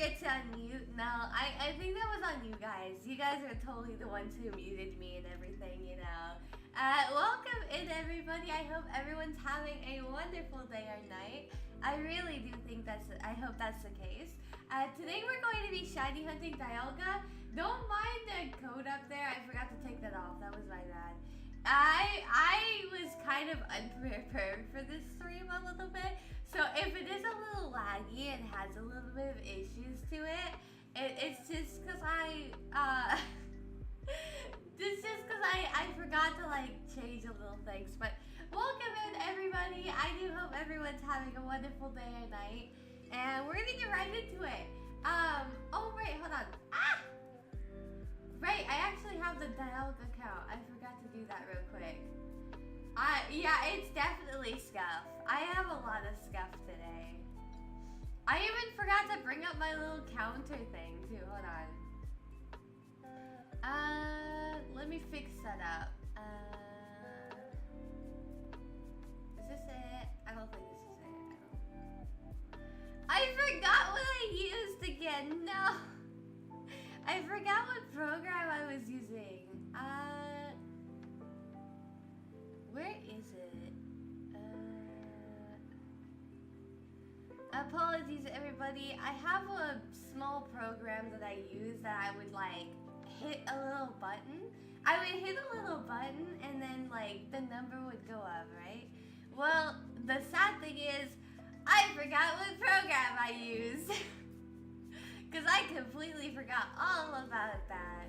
forget to unmute? No, I think that was on you guys. You guys are totally the ones who muted me and everything, you know. Welcome in, everybody. I hope everyone's having a wonderful day or night. I really do think I hope that's the case. Today we're going to be shiny hunting Dialga. Don't mind the code up there. I forgot to take that off. That was my bad. I was kind of unprepared for this stream a little bit, so if it is a little laggy and has a little bit of issues to it, it's just because I forgot to like change a little things. But welcome in, everybody. I do hope everyone's having a wonderful day or night, and we're gonna get right into it. Oh right, hold on. Right, I actually have the Dialga account. I forgot to do that real quick. Yeah, it's definitely scuff. I have a lot of scuff today. I even forgot to bring up my little counter thing too. Hold on. Let me fix that up. Is this it? I don't think this is it. I forgot what I used again. No. I forgot what program I was using. Where is it? Apologies, everybody. I have a small program that I use that I would like hit a little button. I would hit a little button and then like the number would go up, right? Well, the sad thing is I forgot what program I used. Because I completely forgot all about that.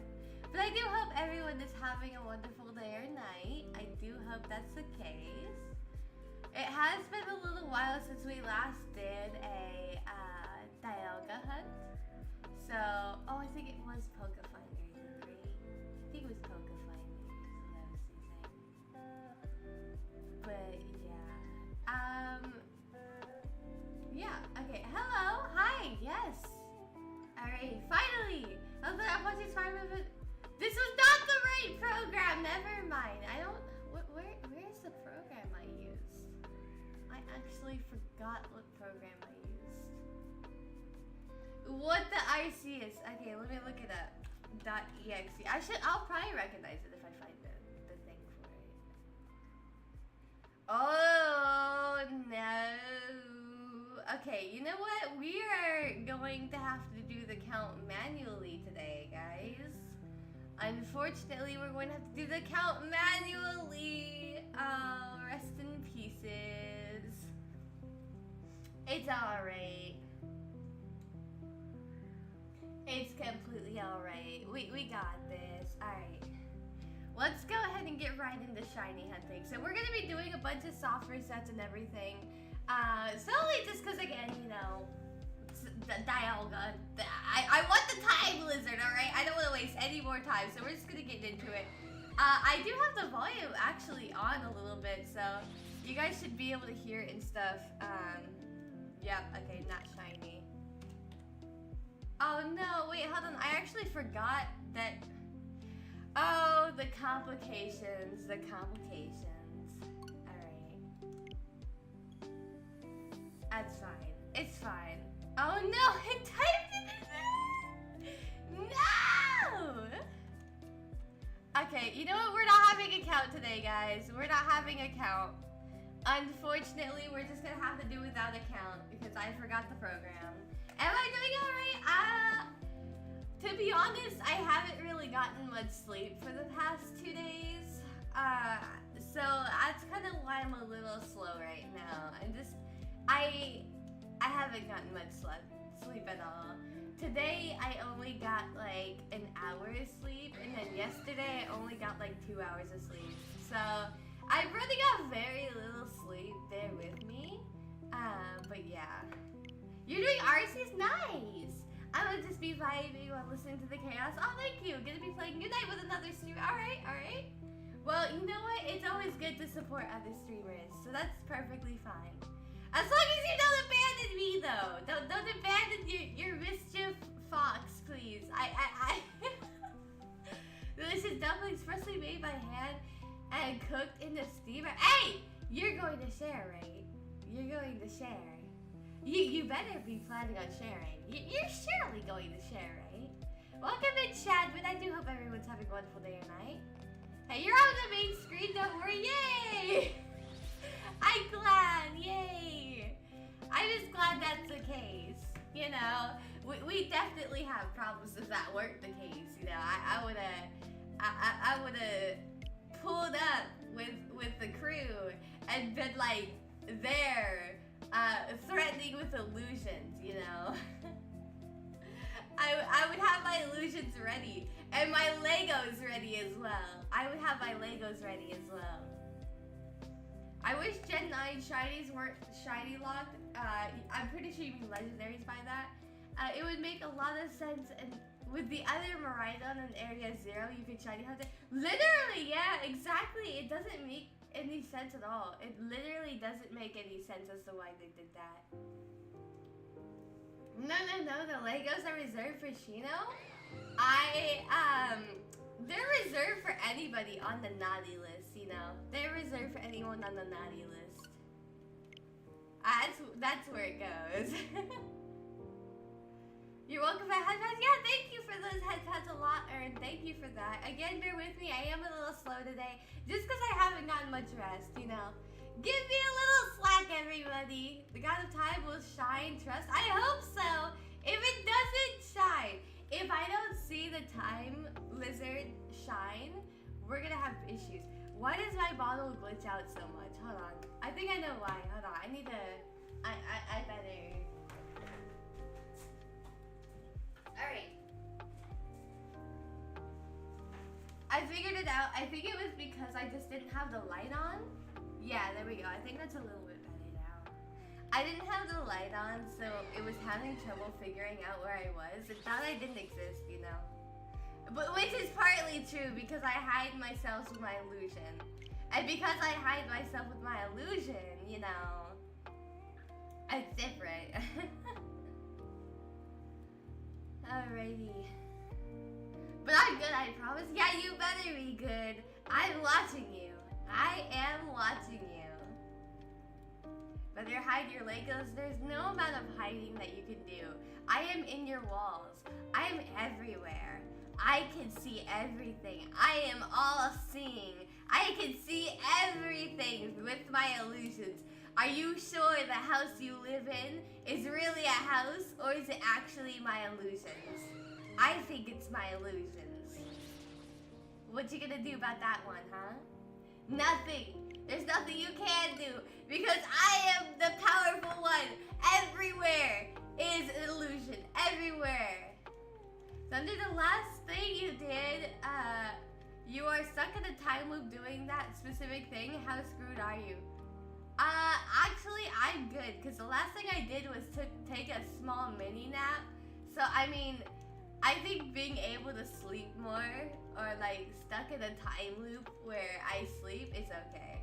But I do hope everyone is having a wonderful day or night. I do hope that's the case. It has been a little while since we last did a Dialga hunt. So, oh, I think it was Poke Finders, right? I think it was Poke Finders that I was using. But yeah. Yeah, okay. Hello, hi, yes. Alright, finally! I was like, I'm watching Spider-Man, but this was not the right program! Never mind. I don't... Where's the program I used? I actually forgot what program I used. What the Arceus? Okay, let me look it up. .exe. I'll probably recognize it if I find the thing for it. Oh, no. Okay, you know what? We are going to have to do the count manually today, guys. Unfortunately, we're going to have to do the count manually. Oh, rest in pieces. It's alright. It's completely alright. We got this. Alright. Let's go ahead and get right into shiny hunting. So we're going to be doing a bunch of soft resets and everything. Solely just because, again, you know, the Dialga. I want the time lizard, alright? I don't want to waste any more time, so we're just going to get into it. I do have the volume actually on a little bit, so you guys should be able to hear it and stuff. Yep, okay, not shiny. Oh no, wait, hold on. I actually forgot that. Oh, the complications, the complications. That's fine. It's fine. Oh no! It typed it in there! No! Okay, you know what? We're not having a count today, guys. We're not having a count. Unfortunately, we're just gonna have to do without a count because I forgot the program. Am I doing alright? To be honest, I haven't really gotten much sleep for the past 2 days. So that's kind of why I'm a little slow right now. I haven't gotten much sleep at all. Today I only got like an hour of sleep, and then yesterday I only got like 2 hours of sleep. So I've really got very little sleep. Bear with me. But yeah. You're doing Arceus? Nice! I would just be vibing while listening to the chaos. Oh, thank you. Gonna be playing Good Night with another streamer. Alright, alright. Well, you know what? It's always good to support other streamers, so that's perfectly fine. As long as you don't abandon me, though. Don't abandon your mischief fox, please. Delicious dumplings freshly made by hand and cooked in the steamer. Hey! You're going to share, right? You're going to share. You better be planning on sharing. You're surely going to share, right? Welcome in, chat, but I do hope everyone's having a wonderful day or night. Hey, you're on the main screen, don't worry, yay! I'm glad, yay! I'm just glad that's the case. You know, we definitely have problems if that weren't the case. You know, I would've pulled up with the crew and been like there, threatening with illusions. You know, I would have my illusions ready and my Legos ready as well. I would have my Legos ready as well. I wish Gen 9 shinies weren't shiny locked. I'm pretty sure you mean legendaries by that. It would make a lot of sense, and with the other Miraidon in Area 0, you could shiny hunt it. Literally, yeah, exactly. It doesn't make any sense at all. It literally doesn't make any sense as to why they did that. No, the Legos are reserved for Sinnoh? They're reserved for anybody on the naughty list, you know? They're reserved for anyone on the naughty list. That's where it goes. You're welcome for headphones. Yeah, thank you for those headphones a lot, Earn. Thank you for that. Again, bear with me. I am a little slow today, just because I haven't gotten much rest, you know? Give me a little slack, everybody. The God of Time will shine, trust. I hope so. If it doesn't shine, if I don't see the Time Lizard shine, we're gonna have issues. Why does my bottle glitch out so much? Hold on. I think I know why. Hold on. I need to... I better... Alright. I figured it out. I think it was because I just didn't have the light on. Yeah, there we go. I think that's a little bit better now. I didn't have the light on, so it was having trouble figuring out where I was. It thought I didn't exist, you know. But which is partly true because I hide myself with my illusion. And because I hide myself with my illusion, you know, it's different. Alrighty. But I'm good, I promise. Yeah, you better be good. I'm watching you. I am watching you. Better hide your Legos. There's no amount of hiding that you can do. I am in your walls. I am everywhere. I can see everything. I am all seeing. I can see everything with my illusions. Are you sure the house you live in is really a house, or is it actually my illusions? I think it's my illusions. What you gonna do about that one, huh? Nothing. There's nothing you can do, because I am the powerful one. Everywhere is an illusion. Everywhere. So under the last thing you did, you are stuck in a time loop doing that specific thing. How screwed are you? Actually, I'm good, because the last thing I did was take a small mini nap. So, I mean, I think being able to sleep more, or like stuck in a time loop where I sleep, is okay.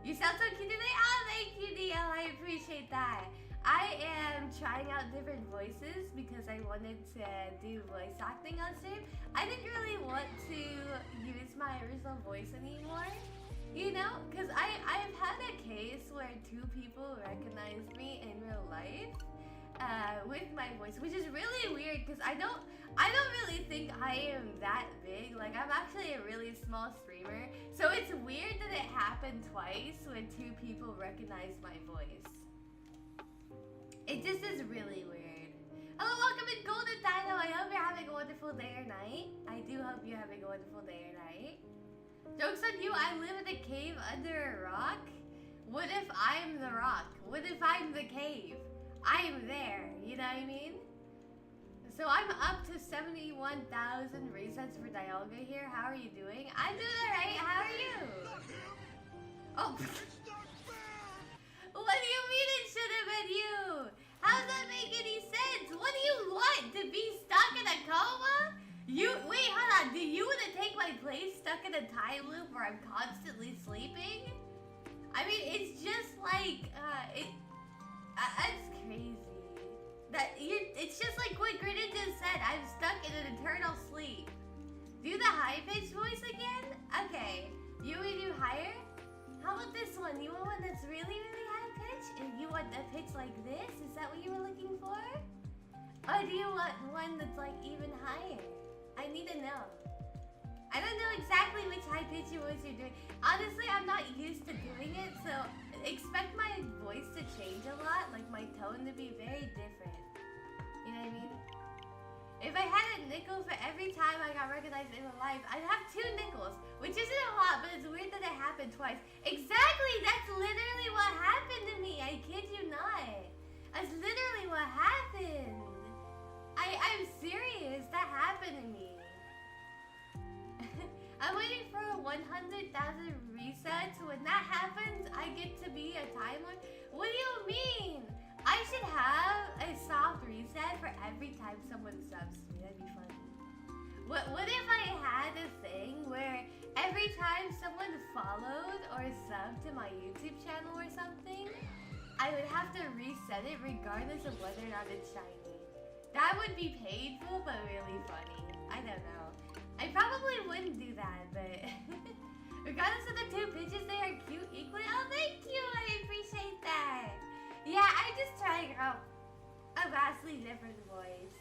You sound so cute today. Oh, thank you, DL. I appreciate that. I am trying out different voices because I wanted to do voice acting on stream. I didn't really want to use my original voice anymore, you know, because I've had a case where 2 people recognized me in real life with my voice, which is really weird because I don't really think I am that big. Like, I'm actually a really small streamer, so it's weird that it happened twice when 2 people recognized my voice. It just is really weird. Hello, welcome in Golden Dino. I hope you're having a wonderful day or night. I do hope you're having a wonderful day or night. Joke's on you, I live in a cave under a rock. What if I'm the rock? What if I'm the cave? I am there, you know what I mean? So I'm up to 71,000 resets for Dialga here. How are you doing? I'm doing alright, how are you? Oh. What do you mean it should have been you? How does that make any sense? What do you want? To be stuck in a coma? Wait, hold on. Do you want to take my place stuck in a time loop where I'm constantly sleeping? I mean, it's just like, that's crazy. It's just like what Gridden just said. I'm stuck in an eternal sleep. Do the high-pitched voice again? Okay. You want to do higher? How about this one? You want one that's really, really high pitch? And you want the pitch like this? Is Or do you want one that's like even higher? I need to know. I don't know exactly which high pitch voice you're doing. Honestly, I'm not used to doing it, so expect my voice to change a lot, like my tone to be very different. You know what I mean? If I had a nickel for every time I got recognized in real life, I'd have 2 nickels, which isn't a lot, but it's weird that it happened twice. Exactly! That's literally what happened to me! I kid you not! That's literally what happened! I'm serious, that happened to me. I'm waiting for 100,000 resets. When that happens, I get to be a Time Lord. What do you mean? I should have a soft reset for every time someone subs to me. That'd be funny. What if I had a thing where every time someone followed or subbed to my YouTube channel or something, I would have to reset it regardless of whether or not it's shiny? That would be painful, but really funny. I don't know. I probably wouldn't do that, but regardless of the 2 pitches, they are cute equally. Oh, thank you! I appreciate that. Yeah, I'm just trying out a vastly different voice.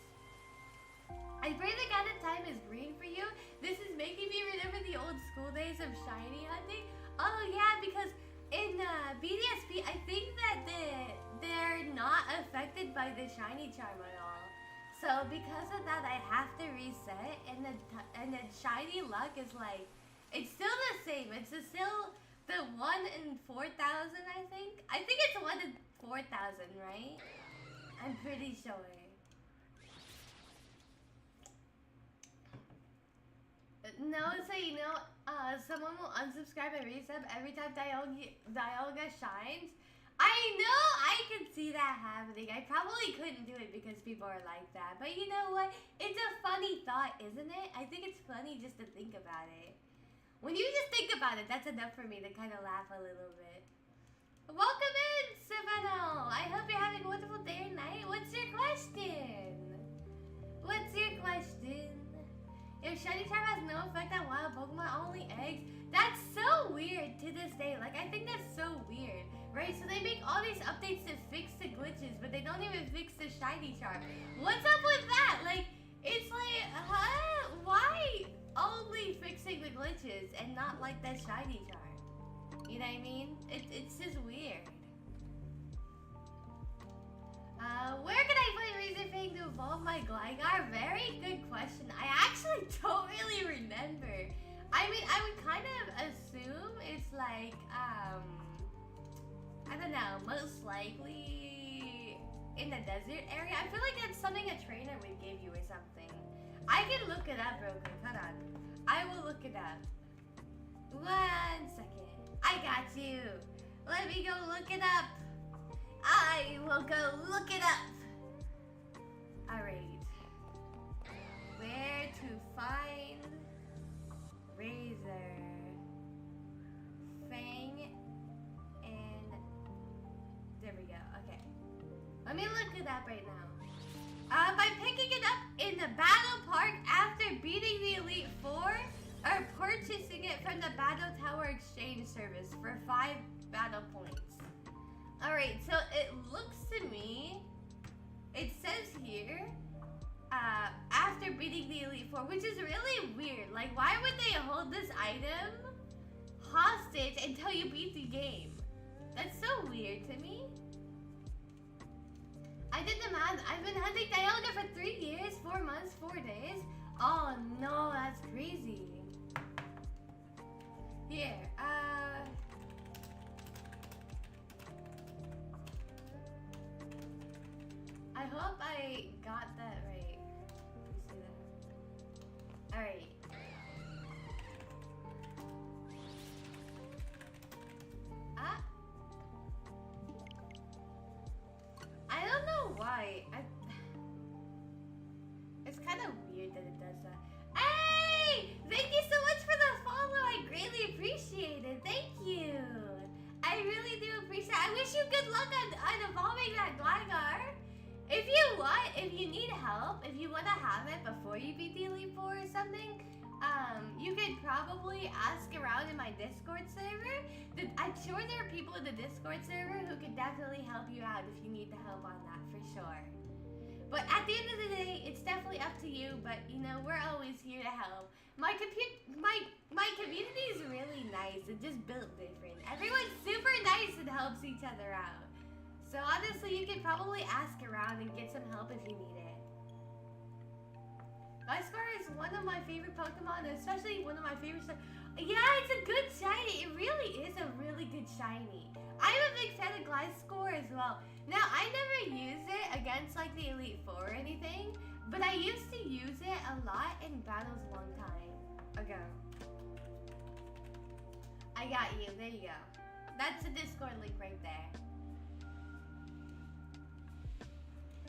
I pray the god of time is green for you. This is making me remember the old school days of shiny hunting. Oh yeah, because in BDSP, I think that they're not affected by the shiny charm at all. So because of that, I have to reset, and the shiny luck is like, it's still the same. It's still the 1 in 4,000, I think. I think it's 1 in 4,000, right? I'm pretty sure. No, so you know, someone will unsubscribe and resub every time Dialga shines. I know, I can see that happening. I probably couldn't do it because people are like that. But you know what? It's a funny thought, isn't it? I think it's funny just to think about it. When you just think about it, that's enough for me to kind of laugh a little bit. Welcome in, Sinnoh! I hope you're having a wonderful day or night. What's your question? What's your question? If Shiny Charm has no effect on wild Pokemon, only eggs? That's so weird to this day. Like, I think that's so weird. Right, so they make all these updates to fix the glitches, but they don't even fix the shiny charm. What's up with that? Like, it's like, huh? Why only fixing the glitches and not like that shiny charm? You know what I mean? It's just weird. Where can I find Razorfang to evolve my Gligar? Very good question. I actually don't really remember. I mean, I would kind of assume it's like, I don't know, most likely in the desert area. I feel like that's something a trainer would give you or something. I can look it up real quick. Hold on. I will look it up. 1 second. I got you. Let me go look it up. I will go look it up. Alright. Where to find Razor Fang? There we go, okay. Let me look it up right now. By picking it up in the Battle Park after beating the Elite Four, or purchasing it from the Battle Tower Exchange Service for 5 battle points. Alright, so it looks to me, it says here, after beating the Elite Four, which is really weird. Like, why would they hold this item hostage until you beat the game? That's so weird to me. I did the math. I've been hunting Dialga for 3 years, 4 months, 4 days. Oh no, that's crazy. Here, I hope I got that right. Let me see that. Alright. I don't know why. It's kind of weird that it does that. Hey! Thank you so much for the follow. I greatly appreciate it. Thank you. I really do appreciate it. I wish you good luck on evolving that Gligar. If you want, if you need help, if you want to have it before you beat the Elite Four or something, you could probably ask around in my Discord server. I'm sure there are people in the Discord server who could definitely help you out if you need the help on that, for sure. But at the end of the day, it's definitely up to you. But you know, we're always here to help. My community is really nice and just built different. Everyone's super nice and helps each other out. So honestly, you can probably ask around and get some help if you need it. Gliscor is one of my favorite Pokemon, especially one of my favorite. Yeah, it's a good shiny. It really is a really good shiny. I'm a big fan of Gliscor as well. Now, I never use it against like the Elite Four or anything, but I used to use it a lot in battles a long time ago. I got you. There you go. That's the Discord link right there.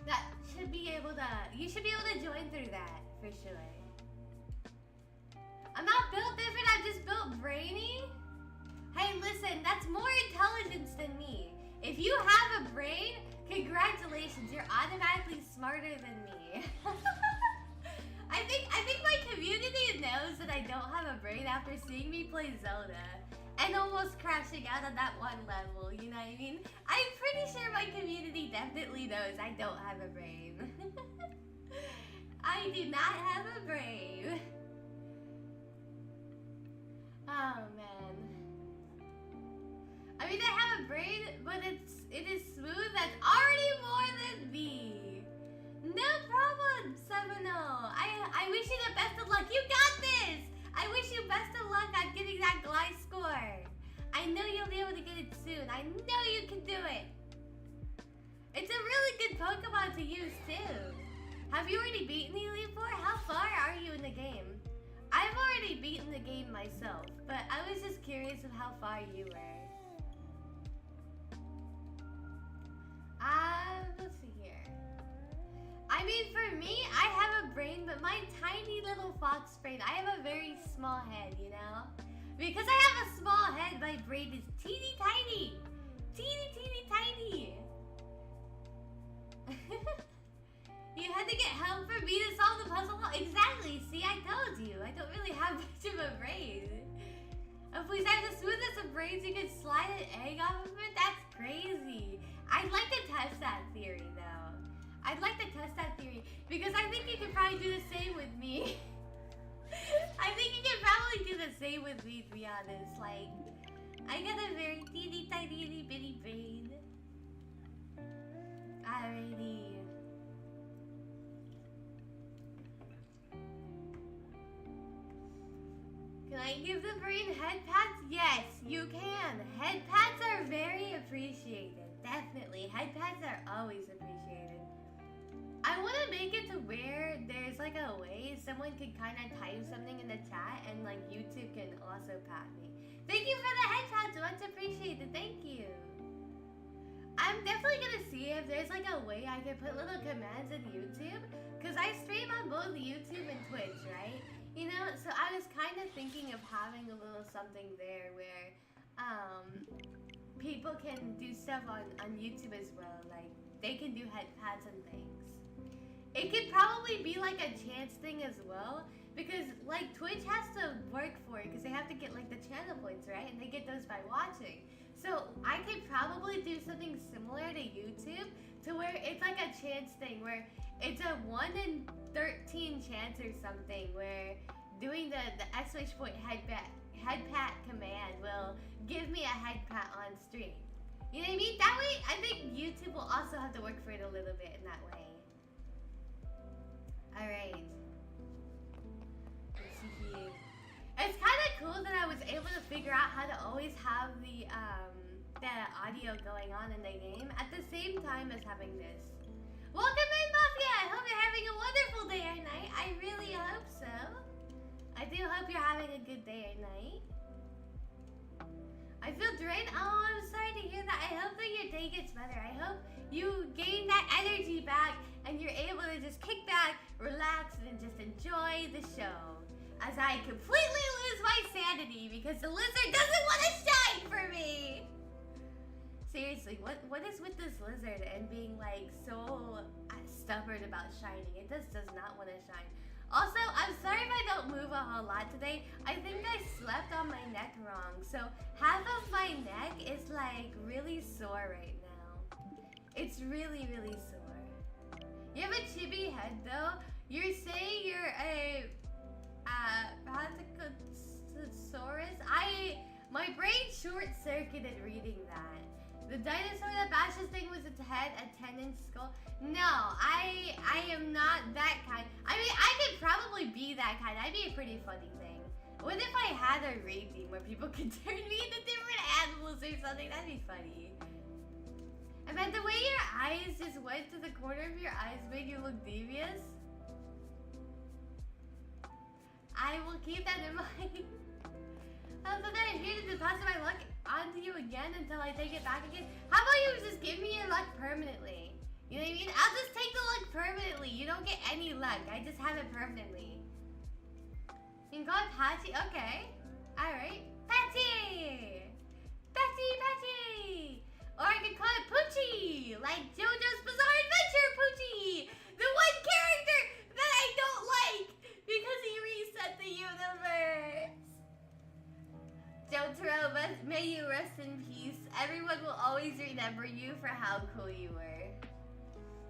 That should be able to. You should be able to join through that for sure. I'm not built different. I'm just built brainy. Hey, listen. That's more intelligence than me. If you have a brain, congratulations. You're automatically smarter than me. I think my community knows that I don't have a brain after seeing me play Zelda and almost crashing out on that one level, you know what I mean? I'm pretty sure my community definitely knows I don't have a brain. I do not have a brain. Oh man. I mean, I have a brain, but it is smooth. That's already more than me. No problem, Sinnoh. I wish you the best of luck. You got this. I wish you best of luck on getting that Gliscor. I know you'll be able to get it soon. I know you can do it. It's a really good Pokemon to use too. Have you already beaten the Elite Four? How far are you in the game? I've already beaten the game myself, but I was just curious of how far you were. Let's see here. I mean, for me, I have a brain, but my tiny little fox brain, I have a very small head, you know? Because I have a small head, my brain is teeny tiny. Teeny, teeny, tiny. You had to get help for me to solve the puzzle? Exactly. See, I told you. I don't really have much of a brain. Oh, please, I have the smoothest of brains. You can slide an egg off of it? That's crazy. I'd like to test that theory, though. I'd like to test that theory because I think you could probably do the same with me. I think you can probably do the same with me, to be honest. Like, I got a very teeny tiny itty bitty brain. Alrighty. Can I give the brain head pats? Yes, you can. Head pats are very appreciated. Definitely. Head pats are always appreciated. I want to make it to where there's like a way someone can kind of type something in the chat and like YouTube can also pat me. Thank you for the head pats. Much appreciated. Thank you. I'm definitely going to see if there's like a way I can put little commands in YouTube. Because I stream on both YouTube and Twitch, right? You know, so I was kind of thinking of having a little something there where people can do stuff on YouTube as well. Like, they can do head pats and things. It could probably be like a chance thing as well. Because, like, Twitch has to work for it because they have to get, like, the channel points, right? And they get those by watching. So, I could probably do something similar to YouTube to where it's like a chance thing where it's a 1 in 13 chance or something where doing the exclamation point head pat command will give me a head pat on stream. You know what I mean? That way, I think YouTube will also have to work for it a little bit in that way. Alright. Let's see here. It's kind of cool that I was able to figure out how to always have the audio going on in the game at the same time as having this. Welcome in, Mafia! I hope you're having a wonderful day or night. I really hope so. I do hope you're having a good day or night. I feel drained. Oh, I'm sorry to hear that. I hope that your day gets better. I hope you gain that energy back and you're able to just kick back, relax, and just enjoy the show. As I completely lose my sanity because the lizard doesn't want to shine for me. Seriously, what is with this lizard and being like so stubborn about shining? It just does not want to shine. Also, I'm sorry if I don't move a whole lot today. I think I slept on my neck wrong. So half of my neck is like really sore right now. It's really, really sore. You have a chibi head though. You're saying you're a Brachiosaurus? My brain short-circuited reading that. The dinosaur that bashes thing was its head, a 10-inch skull. No, I am not that kind. I mean, I could probably be that kind. That'd be a pretty funny thing. What if I had a rating where people could turn me into different animals or something? That'd be funny. I meant the way your eyes just went to the corner of your eyes made you look devious. I will keep that in mind. So then I'm here to deposit my luck onto you again until I take it back again. How about you just give me your luck permanently? You know what I mean? I'll just take the luck permanently. You don't get any luck. I just have it permanently. You can call it Patty. Okay. Alright. Patty! Patty, Patty! Or I can call it Poochie! Like JoJo's Bizarre Adventure Poochie! The one character that I don't like because he reset the universe! Jotaro, may you rest in peace. Everyone will always remember you for how cool you were.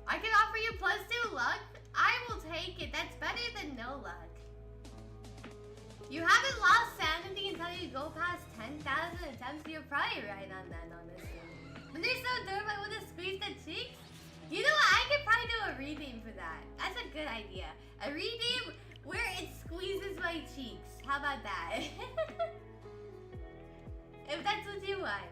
I can offer you +2 luck. I will take it. That's better than no luck. You haven't lost sanity until you go past 10,000 attempts. You're probably right on that, honestly. When they're so durable, I want to squeeze the cheeks. You know what? I could probably do a redeem for that. That's a good idea. A redeem where it squeezes my cheeks. How about that? If that's what you want.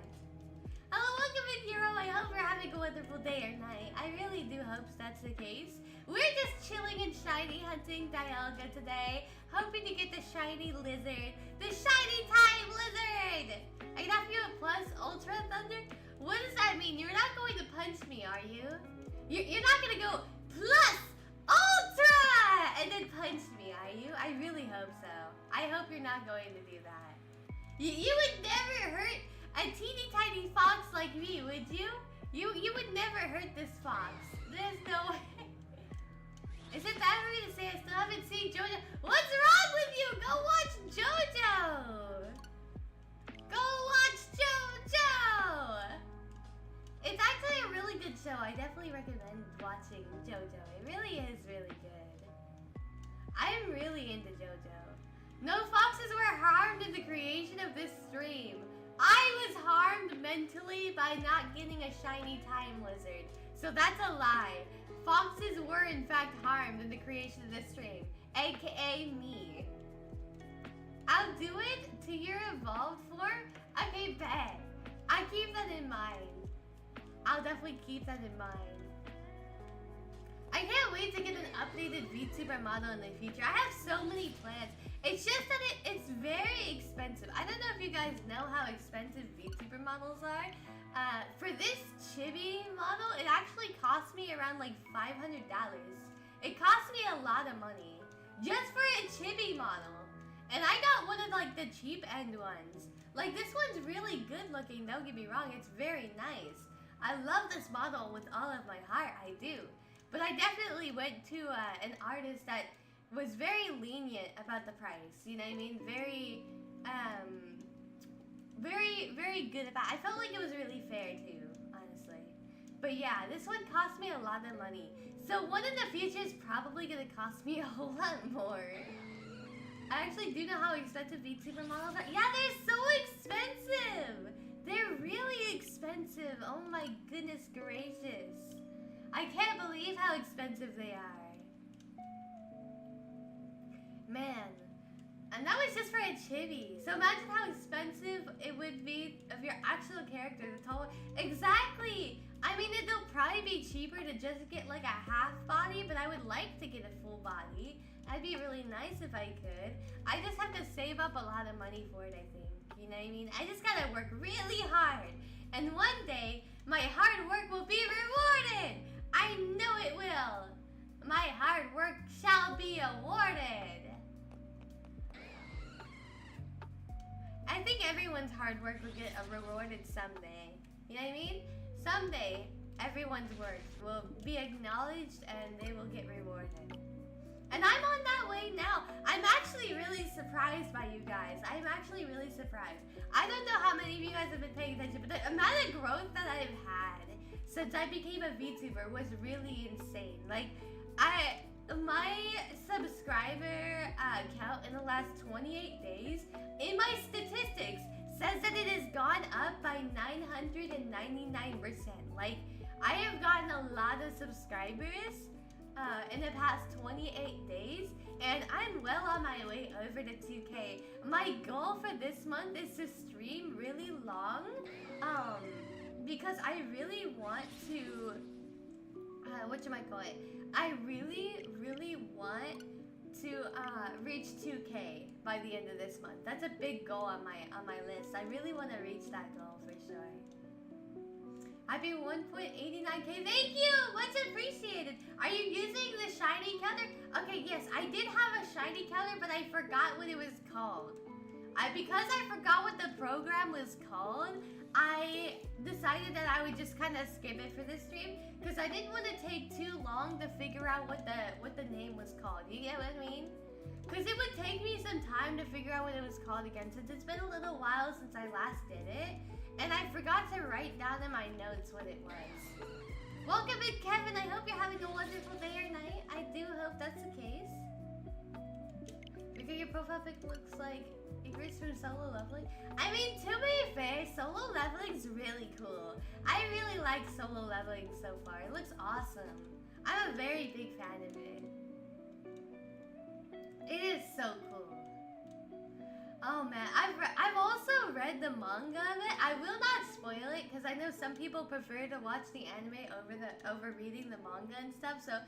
Hello, welcome in, Hero. I hope you're having a wonderful day or night. I really do hope that's the case. We're just chilling and shiny hunting Dialga today. Hoping to get the shiny lizard. The shiny time lizard! I can offer you a plus ultra thunder? What does that mean? You're not going to punch me, are you? You're not going to go plus ultra and then punch me, are you? I really hope so. I hope you're not going to do that. You would never hurt a teeny tiny fox like me, would you? You would never hurt this fox. There's no way. Is it bad for me to say I still haven't seen JoJo? What's wrong with you? Go watch JoJo! Go watch JoJo! It's actually a really good show. I definitely recommend watching JoJo. It really is really good. I'm really into JoJo. No foxes were harmed in the creation of this stream. I was harmed mentally by not getting a shiny time lizard. So that's a lie. Foxes were in fact harmed in the creation of this stream. AKA me. I'll do it to your evolved form? Okay, bet. I keep that in mind. I'll definitely keep that in mind. I can't wait to get an updated VTuber model in the future. I have so many plans. It's just that it's very expensive. I don't know if you guys know how expensive VTuber models are. For this chibi model, it actually cost me around like $500. It cost me a lot of money just for a chibi model. And I got one of like the cheap end ones. Like this one's really good looking, don't get me wrong. It's very nice. I love this model with all of my heart, I do. But I definitely went to an artist that was very lenient about the price. You know what I mean? Very, very good about it. I felt like it was really fair too, honestly. But yeah, this one cost me a lot of money. So one in the future is probably gonna cost me a whole lot more. I actually do know how expensive VTuber models are. Yeah, they're so expensive! They're really expensive. Oh my goodness gracious. I can't believe how expensive they are. Man. And that was just for a chibi. So imagine how expensive it would be of your actual character. The total. Exactly! I mean, it'll probably be cheaper to just get like a half body, but I would like to get a full body. That'd be really nice if I could. I just have to save up a lot of money for it, I think. You know what I mean? I just gotta work really hard. And one day, my hard work will be rewarded! I know it will! My hard work shall be awarded! I think everyone's hard work will get rewarded someday. You know what I mean? Someday, everyone's work will be acknowledged and they will get rewarded. And I'm on that way now. I'm actually really surprised by you guys. I'm actually really surprised. I don't know how many of you guys have been paying attention, but the amount of growth that I've had since I became a VTuber was really insane. Like, my subscriber count in the last 28 days, in my statistics, says that it has gone up by 999%. Like, I have gotten a lot of subscribers in the past 28 days, and I'm well on my way over to 2K. My goal for this month is to stream really long, because I really want to, I really want to reach 2K by the end of this month. That's a big goal on my list. I really want to reach that goal for sure. Happy 1.89K. Thank you! Much appreciated. Are you using the shiny counter? Okay, yes, I did have a shiny counter, but I forgot what it was called. Because I forgot what the program was called, I decided that I would just kind of skip it for this stream because I didn't want to take too long to figure out what the name was called. You get what I mean? Because it would take me some time to figure out what it was called again, since it's been a little while since I last did it. And I forgot to write down in my notes what it was. Welcome in, Kevin. I hope you're having a wonderful day or night. I do hope that's the case. Because your profile pic looks like Ingrid's from Solo Leveling. I mean, to be fair, Solo Leveling's really cool. I really like Solo Leveling so far. It looks awesome. I'm a very big fan of it. It is so cool. Oh man, I've also read the manga of it. I will not spoil it because I know some people prefer to watch the anime over reading the manga and stuff. So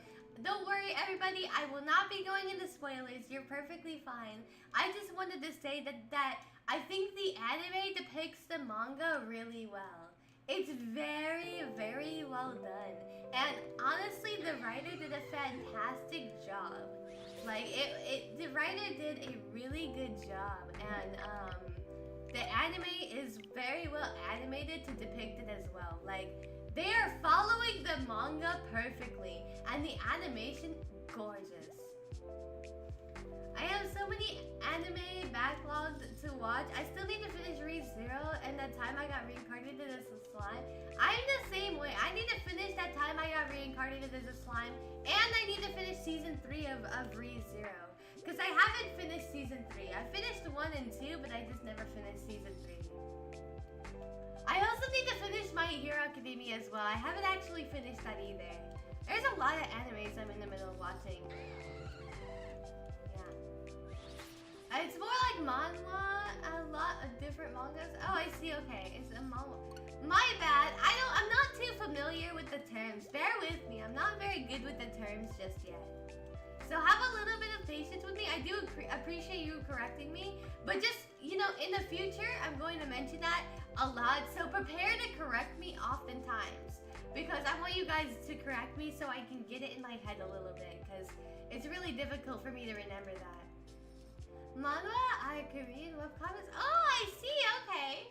don't worry, everybody. I will not be going into spoilers. You're perfectly fine. I just wanted to say that I think the anime depicts the manga really well. It's very, very well done. And honestly, the writer did a fantastic job. Like, the writer did a really good job, and the anime is very well animated to depict it as well. Like, they are following the manga perfectly, and the animation, gorgeous. I have so many anime backlogged to watch. I still need to finish ReZero and that time I got reincarnated as a slime. I'm the same way. I need to finish that time I got reincarnated as a slime, and I need to finish season 3 of ReZero. Because I haven't finished season 3. I finished 1 and 2, but I just never finished season 3. I also need to finish My Hero Academia as well. I haven't actually finished that either. There's a lot of animes I'm in the middle of watching. It's more like manhwa, a lot of different mangas. Oh, I see, okay. It's a manhwa. My bad. I'm not too familiar with the terms. Bear with me. I'm not very good with the terms just yet. So have a little bit of patience with me. I do appreciate you correcting me. But just, you know, in the future, I'm going to mention that a lot. So prepare to correct me oftentimes. Because I want you guys to correct me so I can get it in my head a little bit. Because it's really difficult for me to remember that. Manhwa are Korean webcomics. Oh, I see. Okay.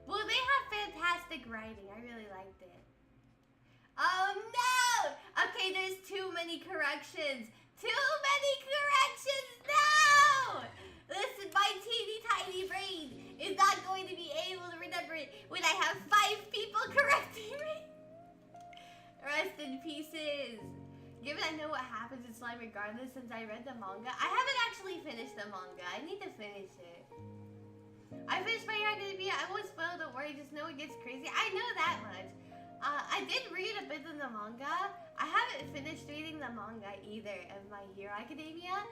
Well, they have fantastic writing. I really liked it. Oh no! Okay, there's too many corrections. Too many corrections. No! Listen, my teeny tiny brain is not going to be able to remember it when I have 5 people correcting me. Rest in pieces. Given I know what happens in slime regardless since I read the manga, I haven't actually finished the manga. I need to finish it. I finished My Hero Academia. I won't spoil, don't worry. Just know it gets crazy. I know that much. I did read a bit of the manga. I haven't finished reading the manga either of My Hero Academia.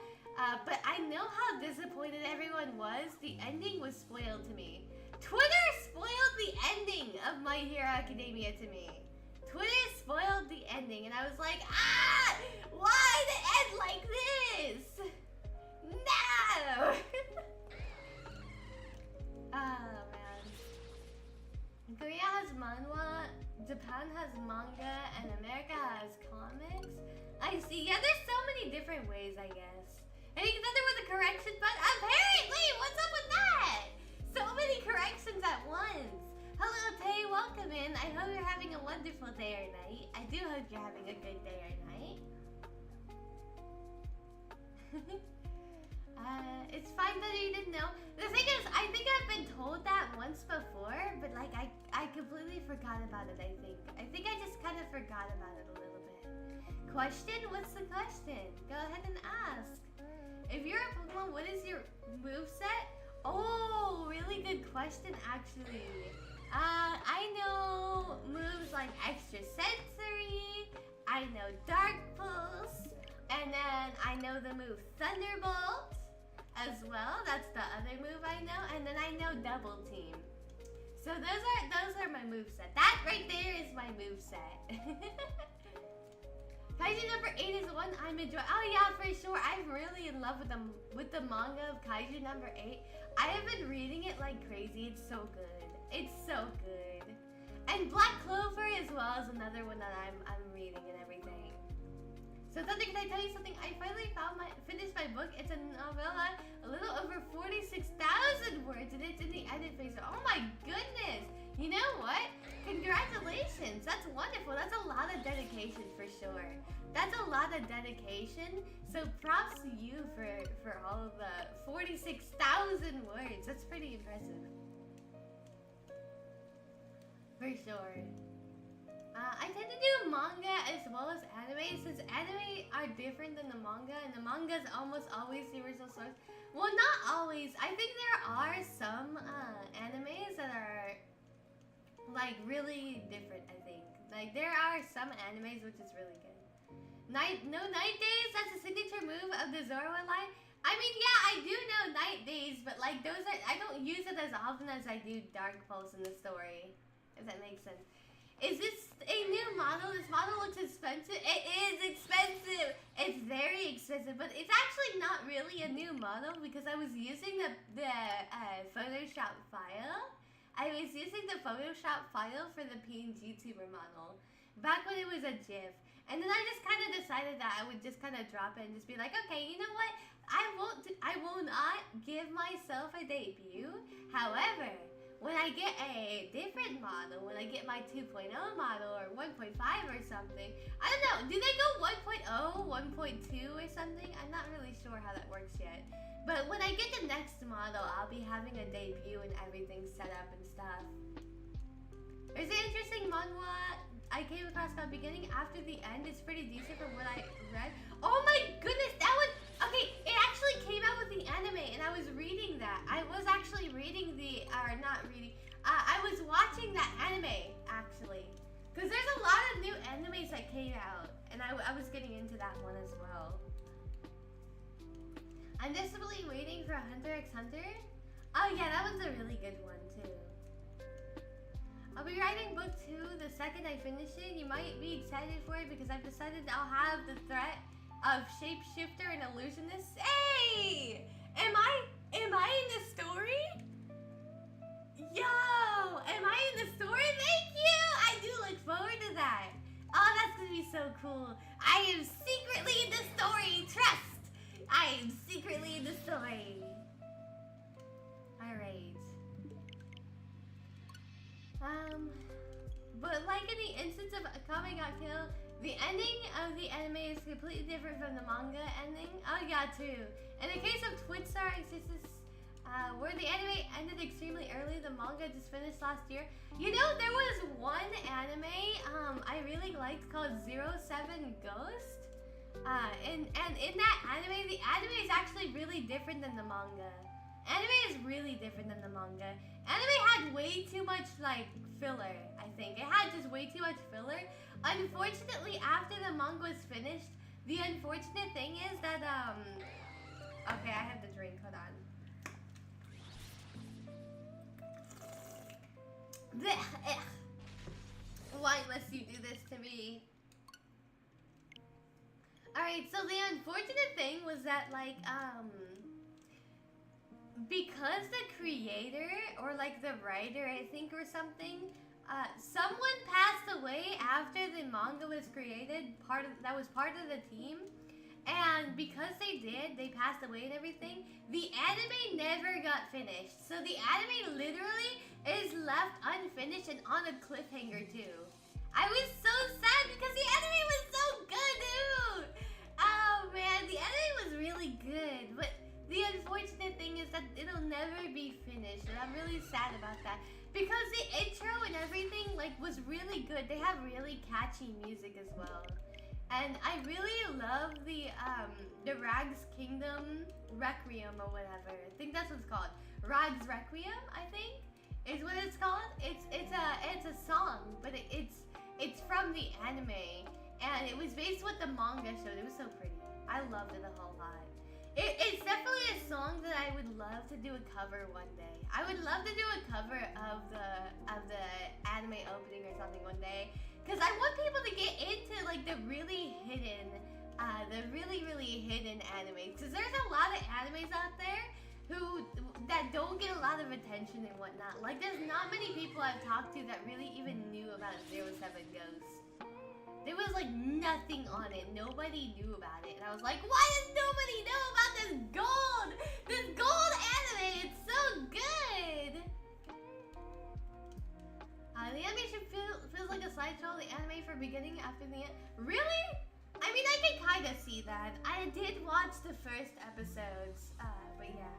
But I know how disappointed everyone was. The ending was spoiled to me. Twitter spoiled the ending of My Hero Academia to me. Twitter spoiled the ending, and I was like, ah! Why the end like this? No! Oh, man. Korea has manhwa, Japan has manga, and America has comics. I see. Yeah, there's so many different ways, I guess. And you can there with a correction button. Apparently! What's up with that? So many corrections at once. Hello, Tay. Welcome in. I hope you're having a wonderful day or night. I do hope you're having a good day or night. It's fine that you didn't know. The thing is, I think I've been told that once before, but like I I completely forgot about it, I think. I think I just kind of forgot about it a little bit. Question? What's the question? Go ahead and ask. If you're a Pokemon, what is your moveset? Oh, really good question, actually. I know moves like Extra Sensory, I know Dark Pulse, and then I know the move Thunderbolt as well. That's the other move I know, and then I know Double Team. So those are my moveset. That right there is my moveset. Kaiju number 8 is one I'm enjoying. Oh yeah, for sure. I'm really in love with the manga of Kaiju number 8. I have been reading it like crazy. It's so good. It's so good. And Black Clover as well is another one that I'm reading and everything. So something, can I tell you something? I finally finished my book. It's a novella, a little over 46,000 words, and it's in the edit phase. Oh my goodness! You know what? Congratulations! That's wonderful. That's a lot of dedication for sure. That's a lot of dedication. So props to you for all of the 46,000 words. That's pretty impressive. For sure. I tend to do manga as well as anime, since anime are different than the manga, and the manga is almost always the original source. Well, not always. I think there are some animes that are like really different, I think. Like there are some animes which is really good. No Night Days, that's a signature move of the Zoroa line. I mean, yeah, I do know Night Days, but like those are, I don't use it as often as I do Dark Pulse in the story. If that makes sense. Is this a new model? This model looks expensive. It is expensive. It's very expensive, but it's actually not really a new model because I was using the Photoshop file. I was using the Photoshop file for the PNG tuber model back when it was a GIF. And then I just kind of decided that I would just kind of drop it and just be like, okay, you know what? I will not give myself a debut. However, when I get a different model, when I get my 2.0 model or 1.5 or something, I don't know, do they go 1.0, 1.2 or something? I'm not really sure how that works yet. But when I get the next model, I'll be having a debut and everything set up and stuff. There's an interesting manhwa I came across at the beginning after the end. It's pretty decent from what I read. Oh my goodness, that was... Okay, it actually came out with the anime, and I was reading that. I was actually reading the, or not reading, I was watching that anime, actually. Because there's a lot of new animes that came out, and I was getting into that one as well. I'm desperately waiting for Hunter x Hunter. Oh yeah, that one's a really good one, too. I'll be writing book 2 the second I finish it. You might be excited for it because I've decided I'll have the threat of shapeshifter and illusionist. Hey! Am I in the story? Yo! Am I in the story? Thank you! I do look forward to that. Oh, that's gonna be so cool. I am secretly in the story. Trust! I am secretly in the story. Alright. But like in the instance of Akame got killed, the ending of the anime is completely different from the manga ending. Oh yeah, too. In the case of Twin Star Existence, where the anime ended extremely early, the manga just finished last year. You know, there was one anime I really liked called 07 Ghost. And in that anime, the anime is actually really different than the manga. Anime is really different than the manga. Anime had way too much like filler, I think. It had just way too much filler. Unfortunately, after the manga was finished, the unfortunate thing is that okay, I have the drink, hold on. Why must you do this to me? Alright, so the unfortunate thing was that like because the creator or like the writer, I think, or something, someone passed away after the manga was created. That was part of the team, and because they passed away and everything, the anime never got finished. So the anime literally is left unfinished and on a cliffhanger too. I was so sad because the anime was so good, dude. Oh man, the anime was really good, but the unfortunate thing is that it'll never be finished, and I'm really sad about that. Because the intro and everything like was really good. They have really catchy music as well. And I really love the Rags Kingdom Requiem or whatever. I think that's what it's called. Rags Requiem, I think, is what it's called. It's a song, but it's from the anime, and it was based with the manga showed. It was so pretty. I loved it a whole lot. It's definitely a song that I would love to do a cover one day. I would love to do a cover of the anime opening or something one day. Because I want people to get into like the really hidden animes. Because there's a lot of animes out there that don't get a lot of attention and whatnot. Like there's not many people I've talked to that really even knew about 07 Ghosts. There was like nothing on it. Nobody knew about it. And I was like, why does nobody know about this gold? This gold anime, it's so good! The animation feels like a slideshow. The anime for beginning after the end. Really? I mean, I can kind of see that. I did watch the first episodes, but yeah.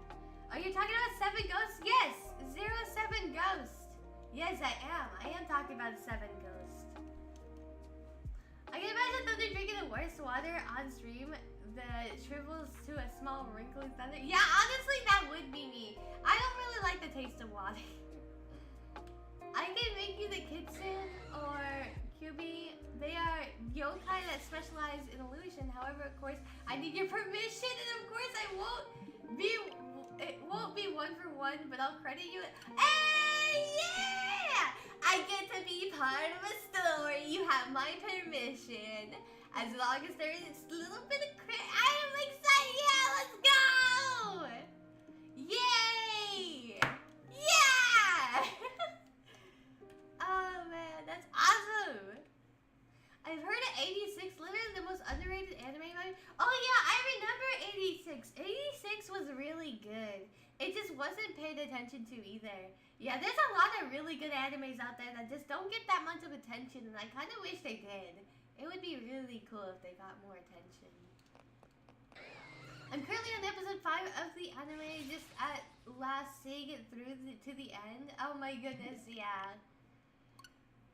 Are you talking about 7 Ghosts? Yes, 07 Ghosts. Yes, I am. I am talking about 7 Ghosts. I can imagine Thunder drinking the worst water on stream that shrivels to a small wrinkly thunder. Yeah, honestly, that would be me. I don't really like the taste of water. I can make you the Kitsune or Kyubi. They are yokai that specialize in illusion. However, of course, I need your permission, and of course, it won't be one for one, but I'll credit you. Hey, yeah! I get to be part of a story. You have my permission. As long as there is a little bit of I am excited. Yeah, let's go! Yay! Yeah! Oh man, that's awesome! I've heard of 86, literally the most underrated anime. Oh yeah, I remember 86. 86 was really good. It just wasn't paid attention to either. Yeah, there's a lot of really good animes out there that just don't get that much of attention, and I kind of wish they did. It would be really cool if they got more attention. I'm currently on episode 5 of the anime, just at last seeing it through to the end. Oh my goodness, yeah.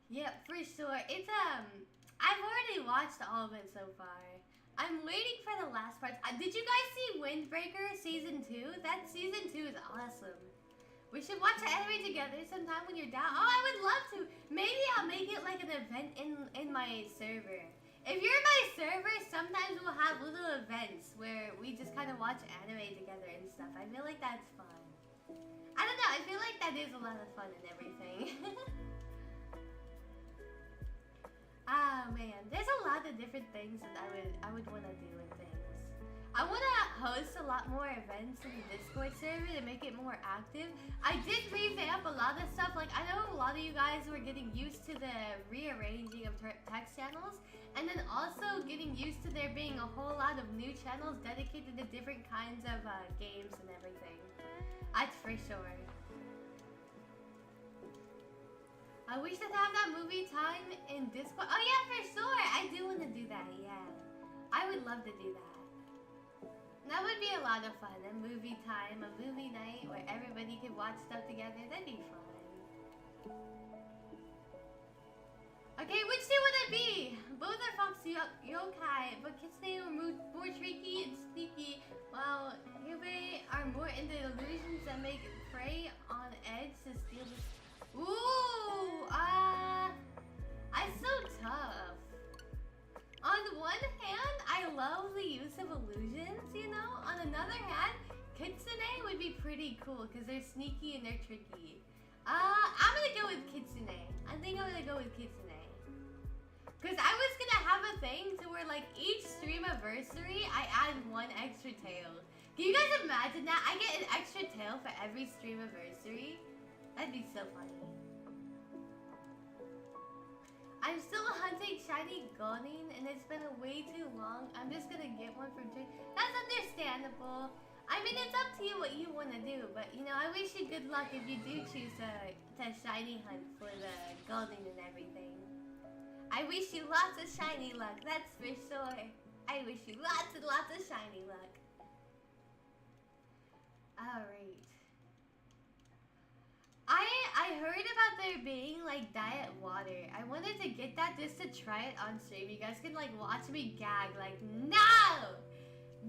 Yep, for sure. It's, I've already watched all of it so far. I'm waiting for the last parts. Did you guys see Windbreaker Season 2? That Season 2 is awesome. We should watch the anime together sometime when you're down. Oh, I would love to. Maybe I'll make it like an event in my server. If you're in my server, sometimes we'll have little events where we just kind of watch anime together and stuff. I feel like that's fun. I don't know. I feel like that is a lot of fun and everything. Ah man, there's a lot of different things that I would want to do with things. I want to host a lot more events in the Discord server to make it more active. I did revamp a lot of stuff. Like I know a lot of you guys were getting used to the rearranging of text channels, and then also getting used to there being a whole lot of new channels dedicated to different kinds of games and everything. That's for sure. I wish to have that movie time in Discord. Oh yeah, for sure. I do want to do that, yeah. I would love to do that. That would be a lot of fun. A movie time, a movie night where everybody could watch stuff together. That'd be fun. Okay, which two would it be? Both are fox yokai, but Kitsune are more tricky and sneaky, while Yubei are more into illusions that make prey on edge to steal the... Ooh, I'm so tough. On one hand, I love the use of illusions, you know? On another hand, Kitsune would be pretty cool because they're sneaky and they're tricky. I'm gonna go with Kitsune. I think I'm gonna go with Kitsune. Because I was gonna have a thing to where like each stream anniversary, I add one extra tail. Can you guys imagine that? I get an extra tail for every stream anniversary. That'd be so funny. I'm still hunting shiny Gonin and it's been way too long. I'm just gonna get one from Jake. That's understandable. I mean, it's up to you what you want to do, but you know, I wish you good luck if you do choose to shiny hunt for the Gonin and everything. I wish you lots of shiny luck, that's for sure. I wish you lots and lots of shiny luck. Alright. I heard about there being like diet water. I wanted to get that just to try it on stream. You guys can like watch me gag like, no!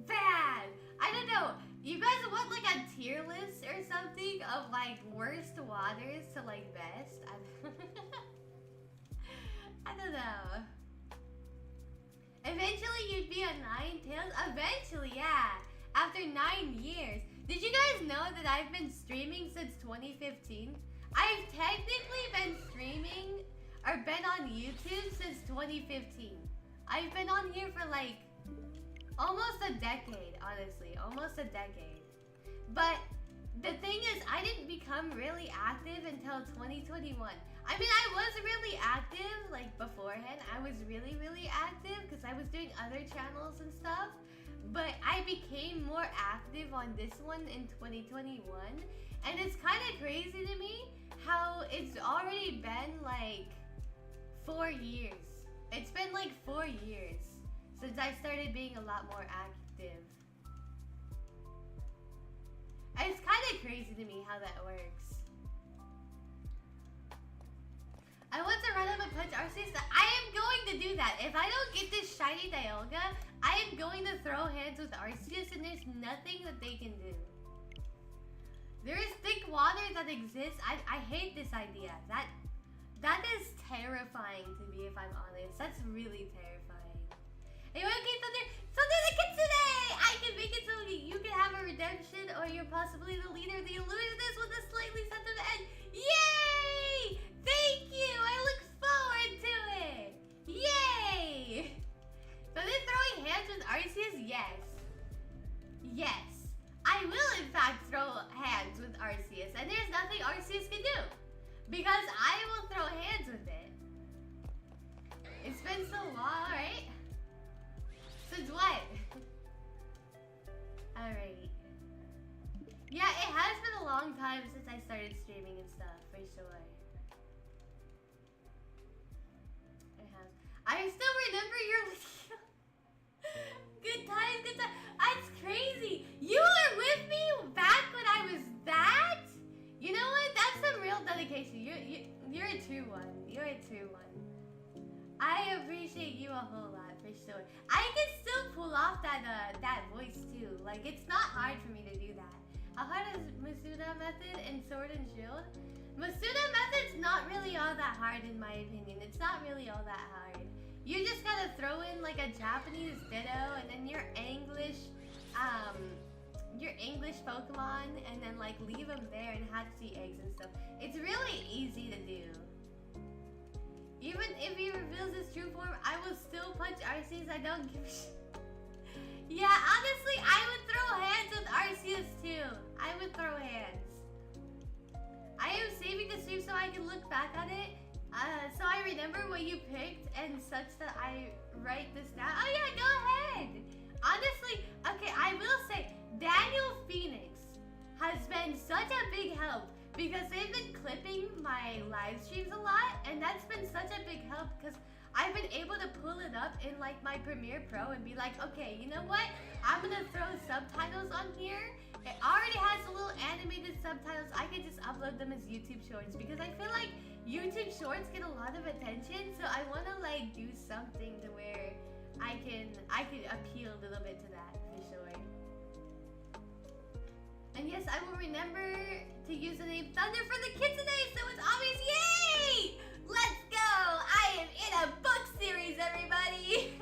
Bad! I don't know. You guys want like a tier list or something of like worst waters to like best? I don't know. Eventually you'd be a Ninetales? Eventually, yeah. After 9 years. Did you guys know that I've been streaming since 2015? I've technically been streaming or been on YouTube since 2015. I've been on here for like almost a decade, honestly. Almost a decade. But the thing is, I didn't become really active until 2021. I mean, I was really active like beforehand. I was really, really active because I was doing other channels and stuff. But I became more active on this one in 2021. And it's kind of crazy to me how it's already been like 4 years. It's been like 4 years since I started being a lot more active. It's kind of crazy to me how that works. I want to run up and punch Arceus. I am going to do that. If I don't get this shiny Dialga, I am going to throw hands with Arceus and there's nothing that they can do. There is thick water that exists. I hate this idea. That is terrifying to me, if I'm honest. That's really terrifying. Anyway, okay, Thunder the Kitsune! I can make it so you can have a redemption or you're possibly the leader of the illusionist with a slightly sensitive end. Yay! Thank you! I look forward to it! Yay! So they're throwing hands with Arceus? Yes. Yes. I will in fact throw hands with Arceus. And there's nothing Arceus can do. Because I will throw hands with it. It's been so long, right? Since what? Alright. Yeah, it has been a long time since I started streaming and stuff, for sure. It has. I still remember your good times, good times. That's crazy. You were with me back when I was that? You know what? That's some real dedication. You're a true one. You're a true one. I appreciate you a whole lot, for sure. I can still pull off that voice too. Like, it's not hard for me to do that. How hard is Masuda method and Sword and Shield? Masuda method's not really all that hard in my opinion. It's not really all that hard. You just gotta throw in like a Japanese Ditto and then your English Pokemon and then like leave them there and hatch the eggs and stuff. It's really easy to do. Even if he reveals his true form, I will still punch Arceus. I don't give a shit. Yeah, honestly, I would throw hands with Arceus too. I would throw hands. I am saving the stream so I can look back on it. So I remember what you picked and such that I write this down. Oh yeah, go ahead. Honestly, okay, I will say Daniel Phoenix has been such a big help because they've been clipping my live streams a lot and that's been such a big help because I've been able to pull it up in like my Premiere Pro and be like, okay, you know what? I'm gonna throw subtitles on here. It already has a little animated subtitles. I can just upload them as YouTube shorts because I feel like YouTube shorts get a lot of attention. So I wanna like do something to where I can appeal a little bit to that for sure. And yes, I will remember to use the name Thunder for the kids today, so it's obvious. Yay! Let's go! I am in a book series, everybody!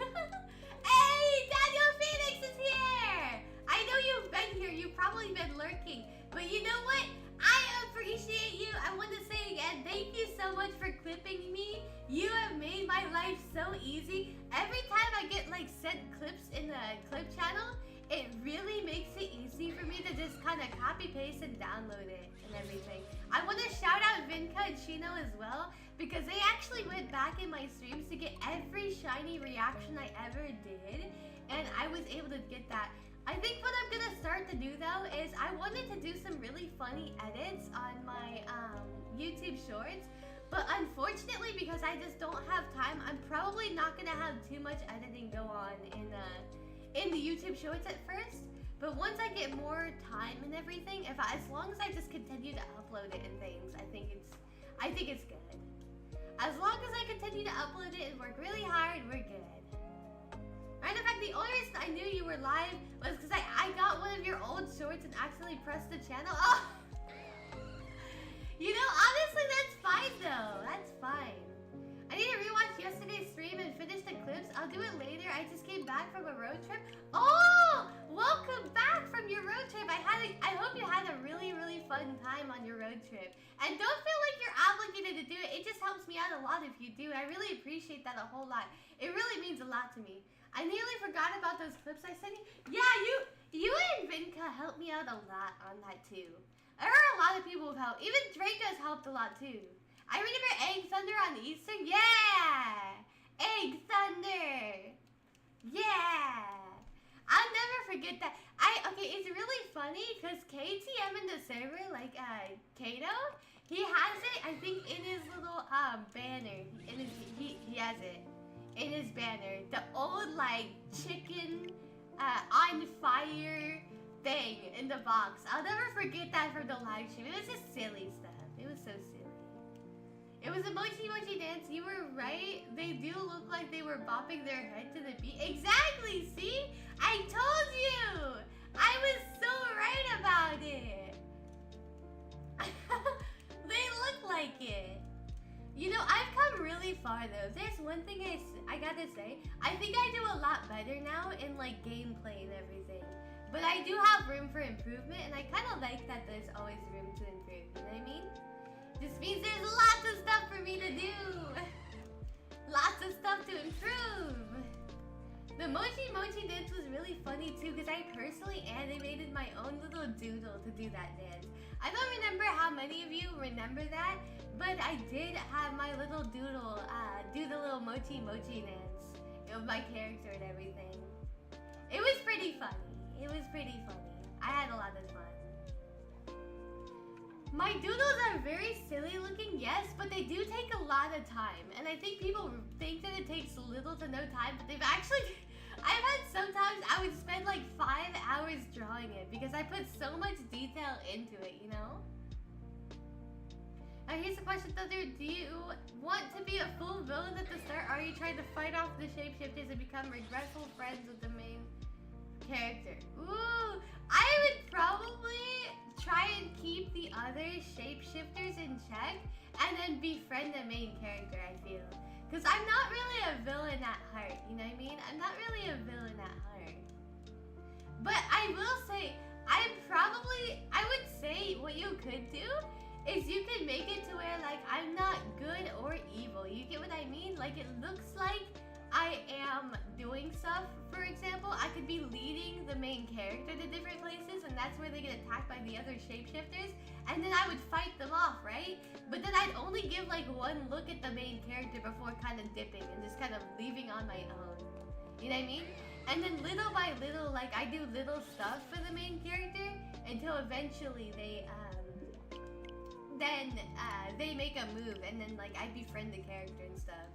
Hey, Daniel Phoenix is here! I know you've been here, you've probably been lurking, but you know what? I appreciate you. I want to say again, thank you so much for clipping me. You have made my life so easy. Every time I get like sent clips in the clip channel, it really makes it easy for me to just kind of copy paste and download it and everything. I want to shout out Vinka and Shino as well because they actually went back in my streams to get every shiny reaction I ever did and I was able to get that. I think what I'm gonna start to do though is I wanted to do some really funny edits on my YouTube shorts, but unfortunately because I just don't have time, I'm probably not gonna have too much editing go on in the YouTube shorts at first. But once I get more time and everything, as long as I just continue to upload it and things, I think it's good. As long as I continue to upload it and work really hard, we're good. Right, in fact, the only reason I knew you were live was because I got one of your old shorts and accidentally pressed the channel. Oh! You know, honestly, that's fine though. That's fine. I need to rewatch yesterday's stream and finish the clips. I'll do it later. I just came back from a road trip. Oh! Welcome back from your road trip. I hope you had a really, really fun time on your road trip. And don't feel like you're obligated to do it. It just helps me out a lot if you do. I really appreciate that a whole lot. It really means a lot to me. I nearly forgot about those clips I sent you. Yeah, you and Vinka helped me out a lot on that too. There are a lot of people who've helped. Even Draca's helped a lot too. I remember Egg Thunder on Easter. Yeah! Egg Thunder! Yeah! I'll never forget that. Okay, it's really funny because KTM in the server, like Kato, he has it, I think, in his little banner. He has it in his banner. The old like chicken on fire thing in the box. I'll never forget that from the live stream. It was just silly stuff. It was so silly. It was a mochi mochi dance. You were right. They do look like they were bopping their head to the beat. Exactly. See? I told you. I was so right about it. They look like it. You know, I've come really far though. There's one thing I gotta say. I think I do a lot better now in like gameplay and everything. But I do have room for improvement, and I kind of like that there's always room to improve. You know what I mean? Just means there's lots of stuff for me to do. Lots of stuff to improve. The mochi mochi dance was really funny too because I personally animated my own little doodle to do that dance. I don't remember how many of you remember that, but I did have my little doodle do the little mochi mochi dance of my character and everything. It was pretty funny. It was pretty funny. I had a lot of fun. My doodles are very silly looking, yes, but they do take a lot of time. And I think people think that it takes little to no time, but they've actually... I've had sometimes I would spend like 5 hours drawing it because I put so much detail into it, you know? Now here's the question, Thunder. Do you want to be a full villain at the start, or are you trying to fight off the shapeshifters and become regretful friends with the main character? Ooh, I would probably try and keep the other shapeshifters in check and then befriend the main character, I feel. Because I'm not really a villain at heart, you know what I mean? I'm not really a villain at heart. But I will say, I would say what you could do is you could make it to where like I'm not good or evil. You get what I mean? Like it looks like I am doing stuff. For example, I could be leading the main character to different places, and that's where they get attacked by the other shapeshifters, and then I would fight them off, right? But then I'd only give like one look at the main character before kind of dipping and just kind of leaving on my own. You know what I mean? And then little by little, like I do little stuff for the main character until eventually they make a move, and then like I befriend the character and stuff.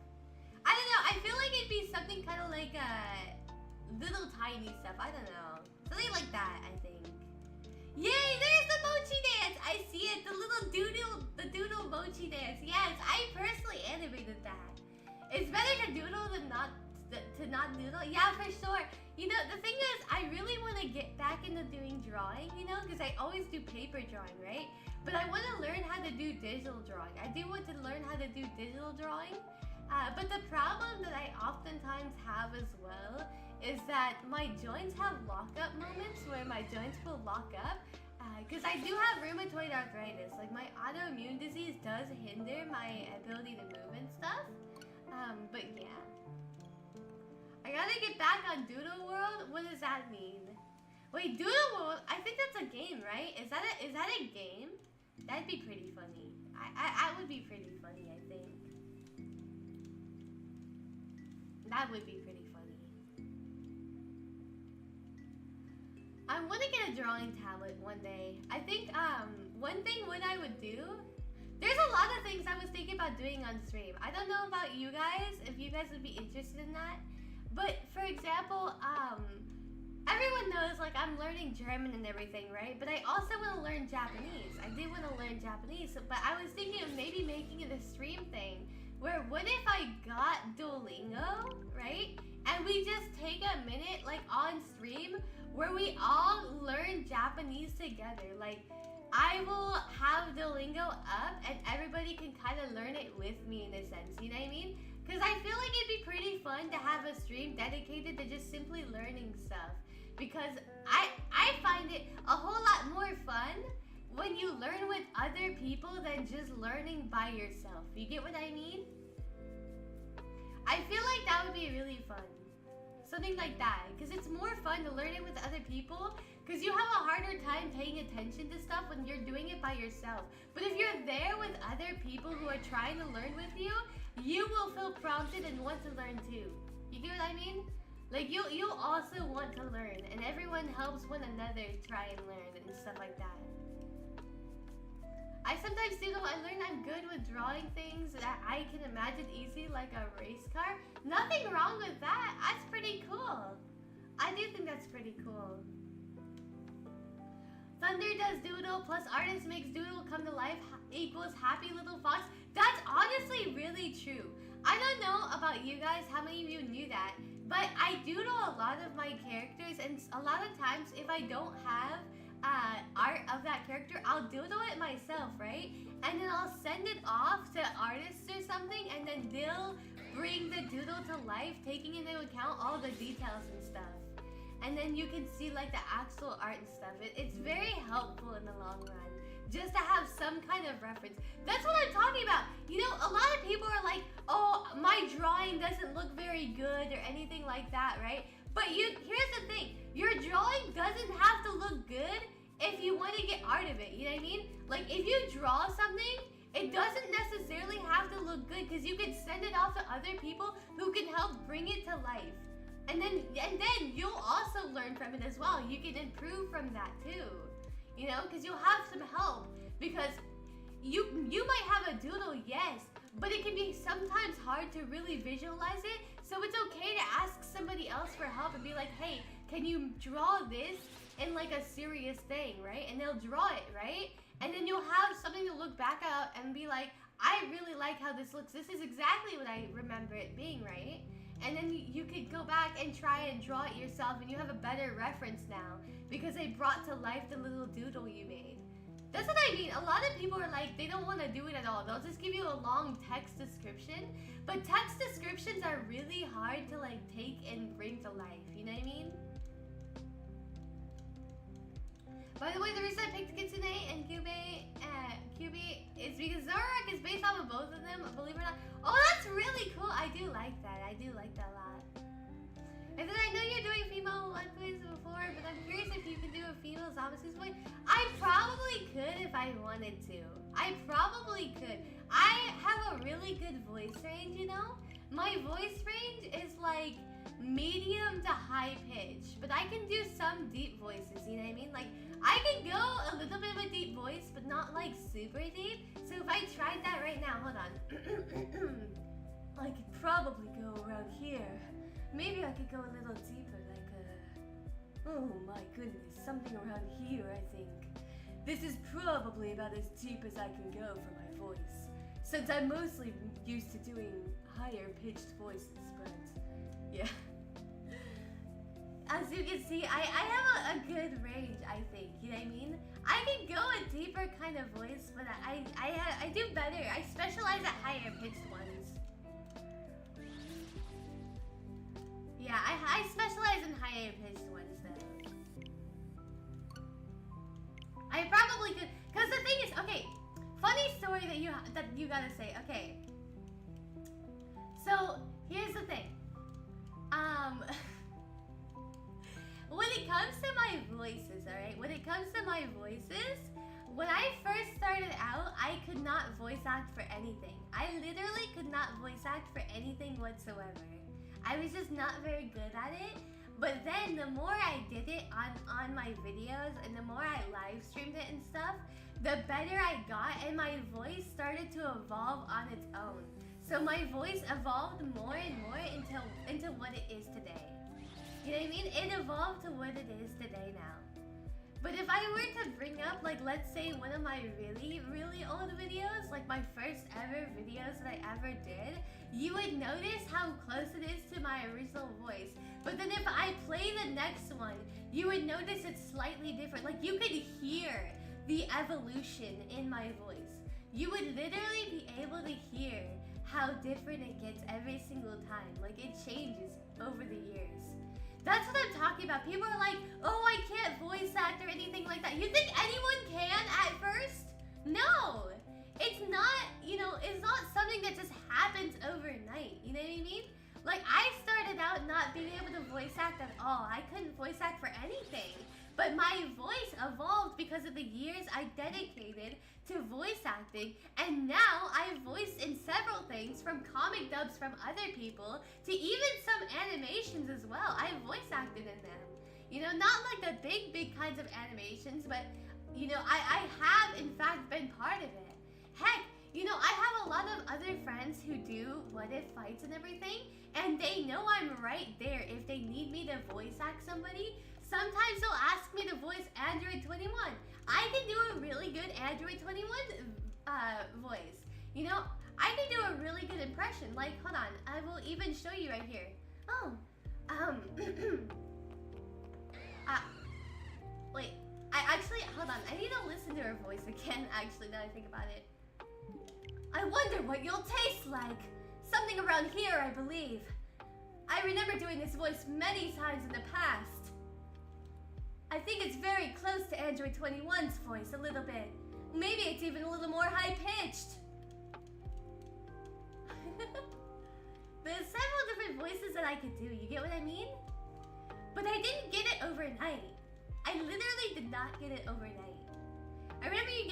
I don't know, I feel like it'd be something kind of like little tiny stuff. I don't know. Something like that, I think. Yay, there's the mochi dance! I see it, the doodle mochi dance. Yes, I personally animated that. It's better to doodle than not doodle. Yeah, for sure. You know, the thing is, I really want to get back into doing drawing, you know, because I always do paper drawing, right? But I want to learn how to do digital drawing. I do want to learn how to do digital drawing. But the problem that I oftentimes have as well is that my joints have lockup moments where my joints will lock up. Because I do have rheumatoid arthritis. Like my autoimmune disease does hinder my ability to move and stuff. But yeah. I gotta get back on Doodle World? What does that mean? Wait, Doodle World? I think that's a game, right? Is that a game? That'd be pretty funny. I would be pretty funny, I think. That would be pretty funny. I want to get a drawing tablet one day. I think one thing what I would do, there's a lot of things I was thinking about doing on stream. I don't know about you guys, if you guys would be interested in that. But for example, I everyone knows, like, I'm learning German and everything, right? But I also want to learn Japanese. I did want to learn Japanese, but I was thinking of maybe making it a stream thing. Where what if I got Duolingo, right? And we just take a minute, like, on stream, where we all learn Japanese together. Like, I will have Duolingo up, and everybody can kind of learn it with me in a sense, you know what I mean? Because I feel like it'd be pretty fun to have a stream dedicated to just simply learning stuff. Because I find it a whole lot more fun when you learn with other people than just learning by yourself. You get what I mean? I feel like that would be really fun. Something like that. Because it's more fun to learn it with other people. Because you have a harder time paying attention to stuff when you're doing it by yourself. But if you're there with other people who are trying to learn with you, you will feel prompted and want to learn too. You get what I mean? Like, you also want to learn, and everyone helps one another try and learn and stuff like that. I sometimes do though, I learn I'm good with drawing things that I can imagine easy, like a race car. Nothing wrong with that. That's pretty cool. I do think that's pretty cool. Thunder does doodle plus artist makes doodle come to life equals happy little fox. That's honestly really true. I don't know about you guys, how many of you knew that, but I doodle a lot of my characters, and a lot of times if I don't have art of that character, I'll doodle it myself, right? And then I'll send it off to artists or something, and then they'll bring the doodle to life, taking into account all the details and stuff. And then you can see like the actual art and stuff. It's very helpful in the long run, just to have some kind of reference. That's what I'm talking about. You know, a lot of people are like, oh, my drawing doesn't look very good or anything like that, right? But here's the thing, your drawing doesn't have to look good if you want to get art of it, you know what I mean? Like, if you draw something, it doesn't necessarily have to look good, because you can send it off to other people who can help bring it to life. And then you'll also learn from it as well. You can improve from that too, you know, because you'll have some help. Because you might have a doodle, yes, but it can be sometimes hard to really visualize it. So it's okay to ask somebody else for help and be like, hey, can you draw this in like a serious thing, right? And they'll draw it, right? And then you'll have something to look back at and be like, I really like how this looks. This is exactly what I remember it being, right? And then you could go back and try and draw it yourself, and you have a better reference now because they brought to life the little doodle you made. That's what I mean. A lot of people are like, they don't want to do it at all. They'll just give you a long text description. But text descriptions are really hard to like take and bring to life. You know what I mean? By the way, the reason I picked Kitsune and Kyubey is because Zorak is based off of both of them, believe it or not. Oh, that's really cool. I do like that. I do like that a lot. And then I know you're doing female voice before, but I'm curious if you can do a female Zamasus voice. I probably could if I wanted to. I probably could. I have a really good voice range, you know? My voice range is like medium to high pitch, but I can do some deep voices, you know what I mean? Like, I can go a little bit of a deep voice, but not like super deep. So if I tried that right now, hold on. I could probably go around here. Maybe I could go a little deeper, like oh my goodness, something around here, I think. This is probably about as deep as I can go for my voice, since I'm mostly used to doing higher pitched voices, but yeah. As you can see, I have a good range, I think, you know what I mean? I can go a deeper kind of voice, but I do better. I specialize at higher pitched ones. Yeah, I specialize in higher pitched ones though. I probably could, cause the thing is, okay, funny story that you gotta say. Okay, so here's the thing. When it comes to my voices, alright? When it comes to my voices, when I first started out, I could not voice act for anything. I literally could not voice act for anything whatsoever. I was just not very good at it. But then the more I did it on my videos and the more I live streamed it and stuff, the better I got, and my voice started to evolve on its own. So my voice evolved more and more into what it is today. You know what I mean? It evolved to what it is today now. But if I were to bring up, like, let's say one of my really, really old videos, like my first ever videos that I ever did, you would notice how close it is to my original voice. But then if I play the next one, you would notice it's slightly different. Like, you could hear the evolution in my voice. You would literally be able to hear how different it gets every single time. Like, it changes over the years. That's what I'm talking about. People are like, oh, I can't voice act or anything like that. You think anyone can at first? No. It's not, you know, it's not something that just happens overnight. You know what I mean? Like, I started out not being able to voice act at all. I couldn't voice act for anything. But my voice evolved because of the years I dedicated to voice acting, and now I voice in several things, from comic dubs from other people to even some animations as well. I voice acted in them. You know, not like the big kinds of animations, but, you know, I have in fact been part of it. Heck, you know, I have a lot of other friends who do what if fights and everything, and they know I'm right there if they need me to voice act somebody. Sometimes they'll ask me to voice Android 21. I can do a really good Android 21 voice. You know, I can do a really good impression. Like, hold on, I will even show you right here. Oh, wait, hold on, I need to listen to her voice again, actually, now I think about it. I wonder what you'll taste like. Something around here, I believe. I remember doing this voice many times in the past. I think it's very close to Android 21's voice, a little bit. Maybe it's even a little more high-pitched. There's several different voices that I could do, you get what I mean? But I didn't get it overnight. I literally did not get it overnight. I remember you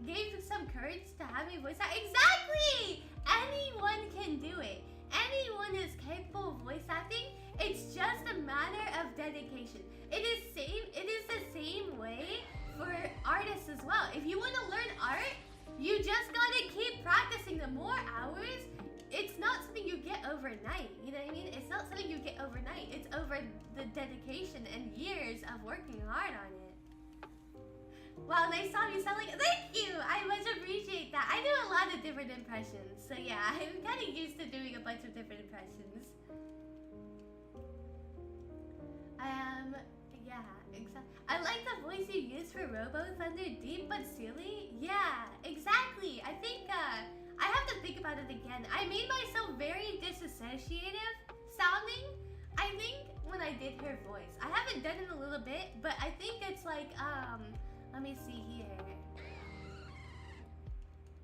gave some courage to have me voice out. Exactly! Anyone can do it. Anyone is capable of voice acting. It's just a matter of dedication. It is the same way for artists as well. If you want to learn art, you just gotta keep practicing. The more hours, it's not something you get overnight. You know what I mean? It's not something you get overnight. It's over the dedication and years of working hard on it. Wow, nice song. You sound like... Thank you! I much appreciate that. I do a lot of different impressions. So yeah, I'm kind of used to doing a bunch of different impressions. Yeah, exactly. I like the voice you use for Robo Thunder, deep but silly. Yeah, exactly. I think, I have to think about it again. I made myself very disassociative sounding, I think, when I did her voice. I haven't done it in a little bit, but I think it's like, let me see here.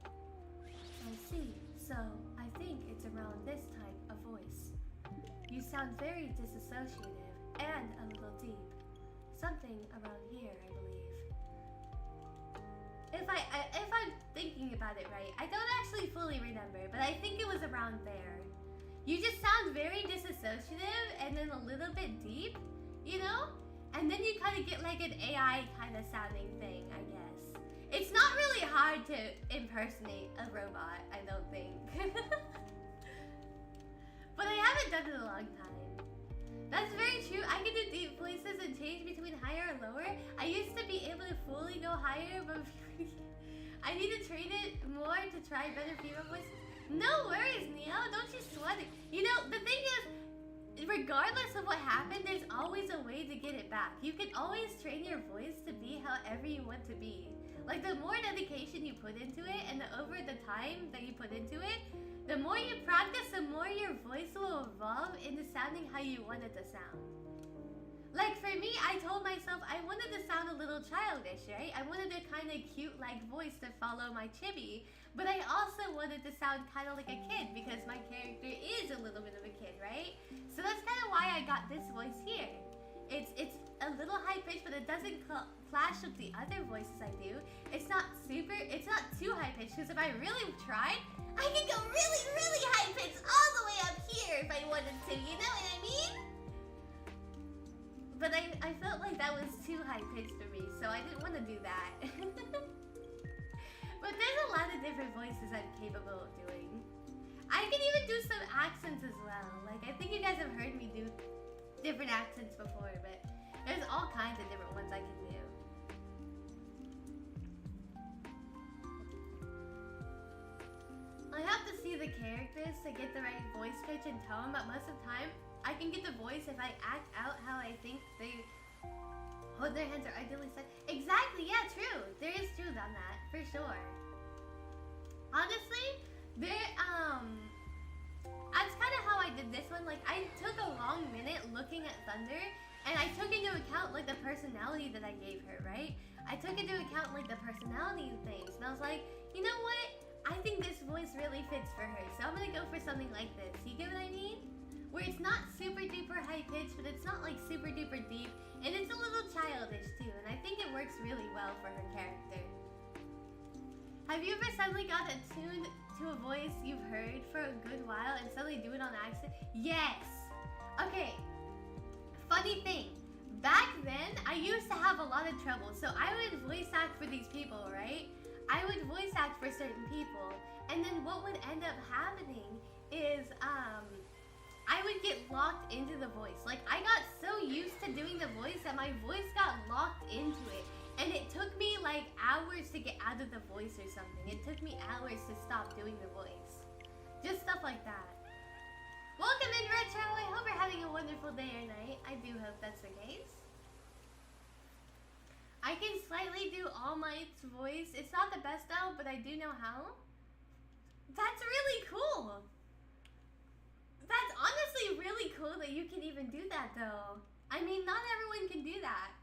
I see. So, I think it's around this type of voice. You sound very disassociative and a little deep. Something around here, I believe. If I'm thinking about it right, I don't actually fully remember, but I think it was around there. You just sound very disassociative and then a little bit deep, you know? And then you kind of get like an AI kind of sounding thing, I guess. It's not really hard to impersonate a robot, I don't think. But I haven't done it in a long time. That's very true. I can do deep voices and change between higher and lower. I used to be able to fully go higher, but I need to train it more to try better female voices. No worries, Neo. Don't you sweat it. You know, the thing is, regardless of what happened, there's always a way to get it back. You can always train your voice to be however you want to be. Like, the more dedication you put into it, and over the time that you put into it, the more you practice, the more your voice will evolve into sounding how you want it to sound. Like, for me, I told myself I wanted to sound a little childish, right? I wanted a kind of cute-like voice to follow my chibi, but I also wanted to sound kind of like a kid because my character is a little bit of a kid, right? So that's kind of why I got this voice here. It's a little high-pitched, but it doesn't clash with the other voices I do. It's not too high-pitched, because if I really tried, I can go really, really high-pitched all the way up here if I wanted to, you know what I mean? But I felt like that was too high-pitched for me, so I didn't want to do that. But there's a lot of different voices I'm capable of doing. I can even do some accents as well. Like, I think you guys have heard me do different accents before, but there's all kinds of different ones I can do. I have to see the characters to get the right voice pitch and tone, but most of the time, I can get the voice if I act out how I think they hold their hands or ideally set. Exactly, yeah, true. There is truth on that, for sure. Honestly, that's kind of how I did this one. Like, I took a long minute looking at Thunder, and I took into account, like, the personality that I gave her, right? I took into account, like, the personality things, and I was like, you know what? I think this voice really fits for her, so I'm gonna go for something like this. You get what I mean? Where it's not super duper high pitched, but it's not, like, super duper deep, and it's a little childish, too, and I think it works really well for her character. Have you ever suddenly got attuned to a voice you've heard for a good while and suddenly do it on accident? Yes! Okay, funny thing. Back then, I used to have a lot of trouble. So I would voice act for these people, right? I would voice act for certain people. And then what would end up happening is, I would get locked into the voice. Like, I got so used to doing the voice that my voice got locked into it. And it took me like hours to get out of the voice or something. It took me hours to stop doing the voice. Just stuff like that. Welcome in, Retro! I hope you're having a wonderful day or night. I do hope that's the case. I can slightly do All Might's voice. It's not the best though, but I do know how. That's really cool! That's honestly really cool that you can even do that though. I mean, not everyone can do that.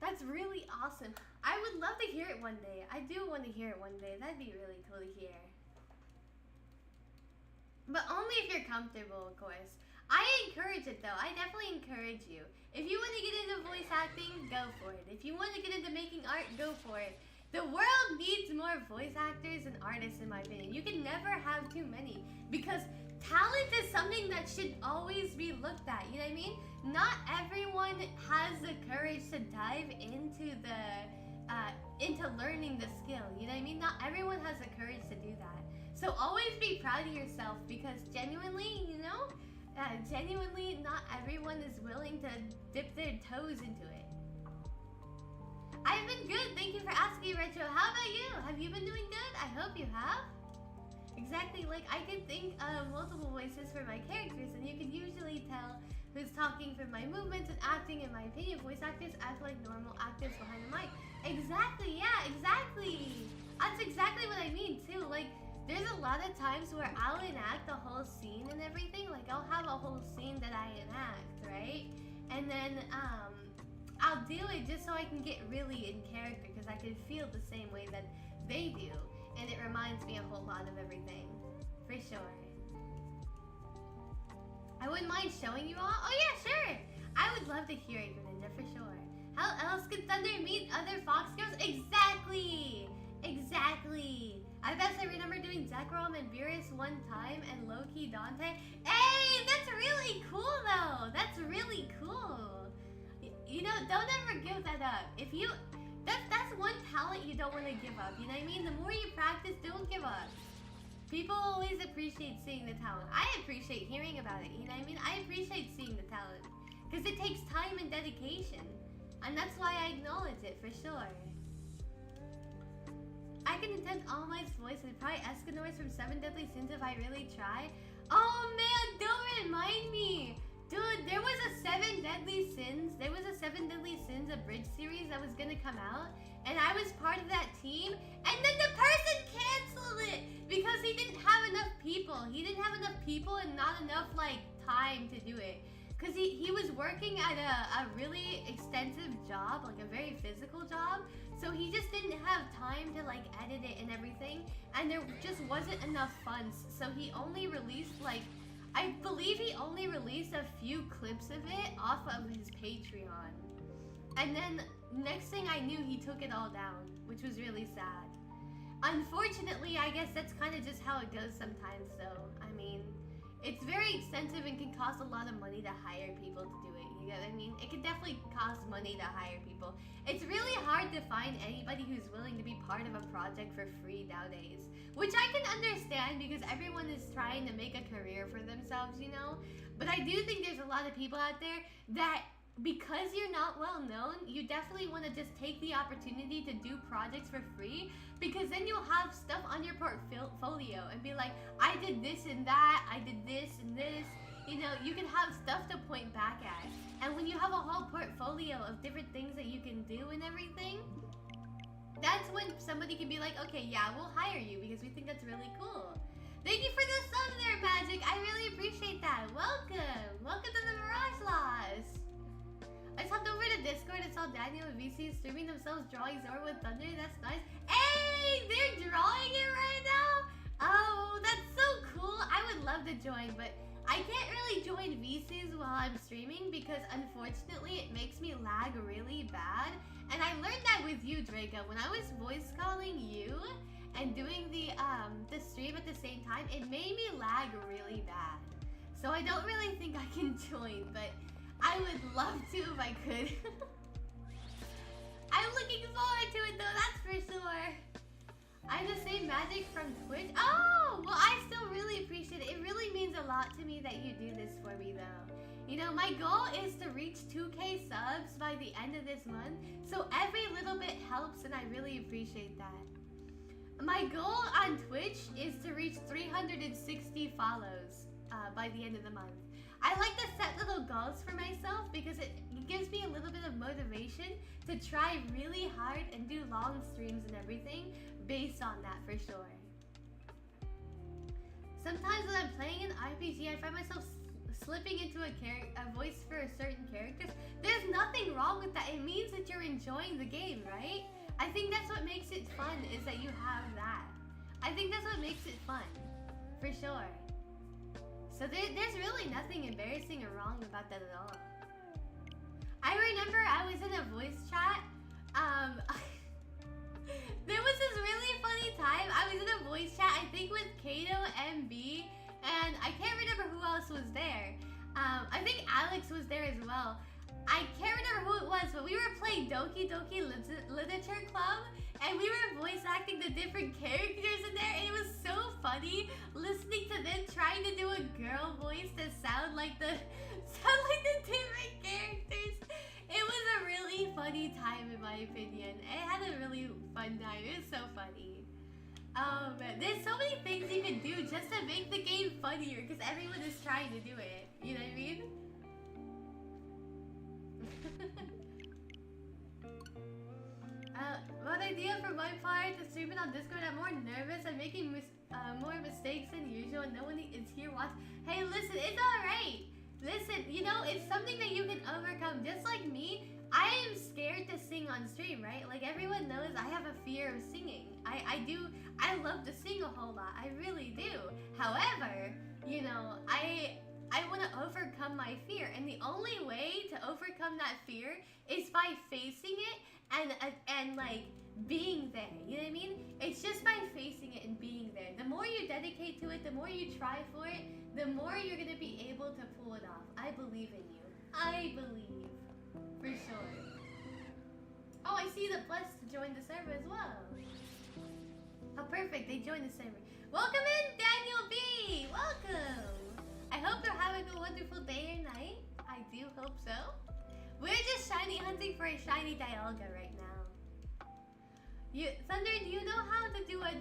That's really awesome. I would love to hear it one day. I do want to hear it one day. That'd be really cool to hear. But only if you're comfortable, of course. I encourage it though. I definitely encourage you. If you want to get into voice acting, go for it. If you want to get into making art, go for it. The world needs more voice actors and artists, in my opinion. You can never have too many, because talent is something that should always be looked at, you know what I mean? Not everyone has the courage to dive into into learning the skill, you know what I mean? Not everyone has the courage to do that. So always be proud of yourself, because genuinely, you know, genuinely not everyone is willing to dip their toes into it. I've been good, thank you for asking, Retro. How about you? Have you been doing good? I hope you have. Exactly, like I can think of multiple voices for my characters, and you can usually tell who's talking from my movements and acting. In my opinion, voice actors act like normal actors behind the mic. Exactly, yeah, exactly. That's exactly what I mean too. Like, there's a lot of times where I'll enact the whole scene and everything. Like, I'll have a whole scene that I enact, right? And then I'll do it just so I can get really in character, because I can feel the same way that they do. And it reminds me a whole lot of everything, for sure. I wouldn't mind showing you all. Oh yeah, sure. I would love to hear it, Greninja, for sure. How else could Thunder meet other Fox girls? Exactly, exactly. I bet I remember doing Zekrom and Beerus one time, and low-key Dante. Hey, that's really cool though. That's really cool. You know, don't ever give that up. If you, that's one talent you don't want to give up. You know what I mean? The more you practice, don't give up. People always appreciate seeing the talent. I appreciate hearing about it. You know what I mean? I appreciate seeing the talent, because it takes time and dedication, and that's why I acknowledge it, for sure. I can attempt All Might's voice and probably Escanor's from 7 Deadly Sins if I really try. Oh man, don't remind me! Dude, there was a 7 Deadly Sins. There was a 7 Deadly Sins, a bridge series that was gonna come out, and I was part of that team, and then the person canceled it because he didn't have enough people. He didn't have enough people and not enough, like, time to do it. Because he was working at a really extensive job, like a very physical job, so he just didn't have time to, like, edit it and everything, and there just wasn't enough funds, so he only released, like, I believe he only released a few clips of it off of his Patreon. And then next thing I knew, he took it all down, which was really sad. Unfortunately, I guess that's kind of just how it goes sometimes though. I mean, it's very expensive and can cost a lot of money to hire people to do it. You know what I mean? It can definitely cost money to hire people. It's really hard to find anybody who's willing to be part of a project for free nowadays. which I can understand because everyone is trying to make a career for themselves, you know? But I do think there's a lot of people out there that, because you're not well known, you definitely want to just take the opportunity to do projects for free, because then you'll have stuff on your portfolio and be like, I did this and that, I did this and this. You know, you can have stuff to point back at. And when you have a whole portfolio of different things that you can do and everything, that's when somebody can be like, okay, yeah, we'll hire you because we think that's really cool. Thank you for the sub there, Magic. I really appreciate that. Welcome. Welcome to the Mirage Lost. I just hopped over to Discord and saw Daniel and VC streaming themselves drawing Zora with Thunder. That's nice. Hey, they're drawing it right now? Oh, that's so cool. I would love to join, but I can't really join VCs while I'm streaming because unfortunately it makes me lag really bad. And I learned that with you, Draco. When I was voice calling you and doing the stream at the same time, it made me lag really bad. So I don't really think I can join, but I would love to if I could. I'm looking forward to it though, that's for sure. I just say Magic from Twitch. Oh, well, I still really appreciate it. It really means a lot to me that you do this for me though. You know, my goal is to reach 2K subs by the end of this month, so every little bit helps and I really appreciate that. My goal on Twitch is to reach 360 follows by the end of the month. I like to set little goals for myself because it gives me a little bit of motivation to try really hard and do long streams and everything based on that for sure. Sometimes when I'm playing an RPG, I find myself slipping into a voice for certain characters. There's nothing wrong with that. It means that you're enjoying the game, right? I think that's what makes it fun, is that you have that. I think that's what makes it fun, for sure. So there's really nothing embarrassing or wrong about that at all. I remember I was in a voice chat. There was this really funny time. I was in a voice chat, I think with Kato, MB, and I can't remember who else was there. I think Alex was there as well. I can't remember who it was, but we were playing Doki Doki Literature Club, and we were voice acting the different characters in there, and it was so funny listening to them trying to do a girl voice that sound like the different characters. It was a really funny time in my opinion. I had a really fun time. It was so funny. There's so many things you can do just to make the game funnier because everyone is trying to do it. You know what I mean? One idea for my part to stream it on Discord. I'm more nervous. I'm making more mistakes than usual and no one is here watching. Hey, listen, it's alright. Listen, you know, it's something that you can overcome. Just like me, I am scared to sing on stream, right? Like everyone knows I have a fear of singing. I love to sing a whole lot. I really do. However, you know, I want to overcome my fear. And the only way to overcome that fear is by facing it and like being there. You know what I mean? It's just by facing it and being there. The more you dedicate to it, the more you try for it, the more you're going to be able to pull it off. I believe in you. I believe. For sure. Oh, I see the plus to join the server as well. Oh, perfect. They joined the server. Welcome in, Daniel B. Welcome. I hope you're having a wonderful day or night. I do hope so. We're just shiny hunting for a shiny Dialga right now. Thunder, do you know how to do a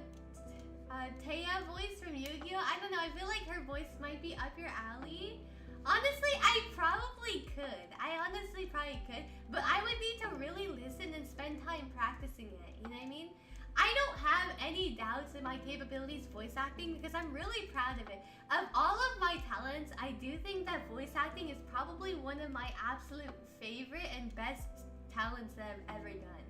Taya voice from Yu-Gi-Oh? I don't know. I feel like her voice might be up your alley. Honestly, I probably could. I honestly probably could. But I would need to really listen and spend time practicing it. You know what I mean? I don't have any doubts in my capabilities voice acting because I'm really proud of it. Of all of my talents, I do think that voice acting is probably one of my absolute favorite and best talents that I've ever done.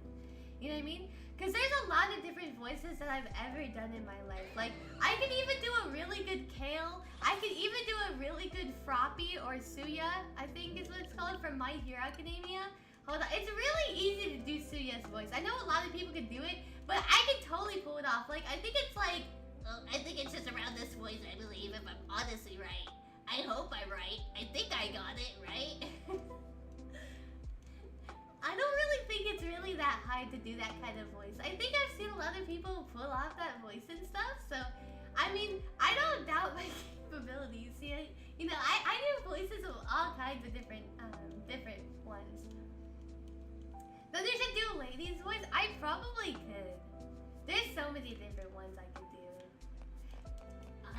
You know what I mean? Because there's a lot of different voices that I've ever done in my life. Like, I can even do a really good Kale. I can even do a really good Froppy or Suya, I think is what it's called, from My Hero Academia. Hold on. It's really easy to do Suya's voice. I know a lot of people can do it, but I can totally pull it off. Like, I think it's like, I think it's just around this voice, I believe, if I'm honestly right. I hope I'm right. I think I got it, right? I don't really think it's really that hard. tried to do that kind of voice. I think I've seen a lot of people pull off that voice and stuff, so I mean, I don't doubt my capabilities. You know, I do voices of all kinds of different ones. Though they should do a lady's voice, I probably could. There's so many different ones I could do.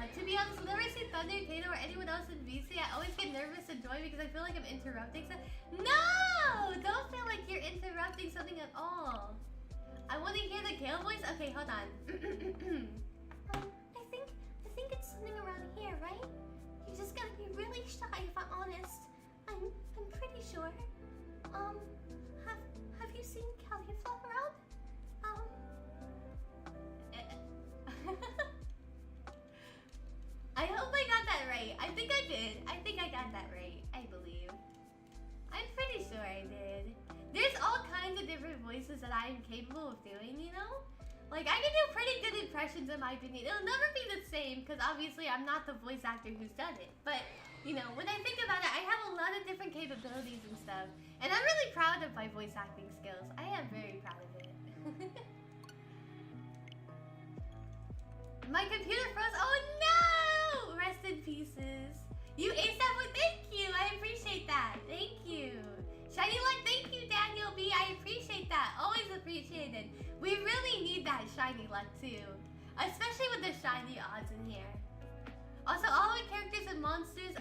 To be honest, whenever I see Thunder, Kato, or anyone else in VC, I always get nervous and annoyed because I feel like I'm interrupting something. No! Don't feel like you're interrupting something at all. I want to hear the Kale voice. Okay, hold on. I think it's something around here, right? You're just gonna be really shy if I'm honest. I'm pretty sure. Have you seen Cauliflower around? I hope I got that right. I think I did. I think I got that right. I believe. I'm pretty sure I did. There's all kinds of different voices that I'm capable of doing, you know? Like, I can do pretty good impressions in my opinion. It'll never be the same, because obviously I'm not the voice actor who's done it. But, you know, when I think about it, I have a lot of different capabilities and stuff. And I'm really proud of my voice acting skills. I am very proud of it. My computer froze. Oh no! Rest in pieces. You aced that one. Thank you. I appreciate that. Thank you. Shiny luck. Thank you, Daniel B. I appreciate that. Always appreciated. We really need that shiny luck too, especially with the shiny odds in here. Also, all my characters and monsters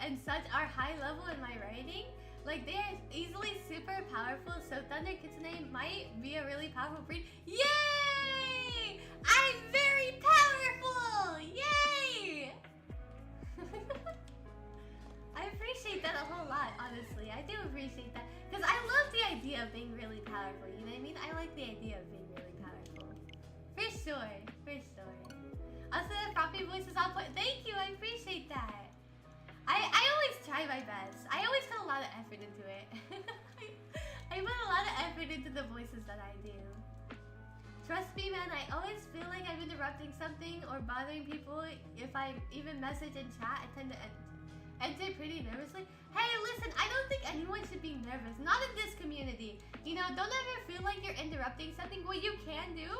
and such are high level in my writing. Like, they are easily super powerful. So Thunder Kitsune might be a really powerful breed. Yay! I'm very powerful! Yay! I appreciate that a whole lot, honestly. I do appreciate that. Because I love the idea of being really powerful, you know what I mean? I like the idea of being really powerful. For sure, for sure. Also, the Froppy voice is on point. Thank you, I appreciate that. I always try my best. I always put a lot of effort into it. I put a lot of effort into the voices that I do. Trust me, man, I always feel like I'm interrupting something or bothering people. If I even message in chat, I tend to enter pretty nervously. Hey, listen, I don't think anyone should be nervous. Not in this community. You know, don't ever feel like you're interrupting something. What you can do,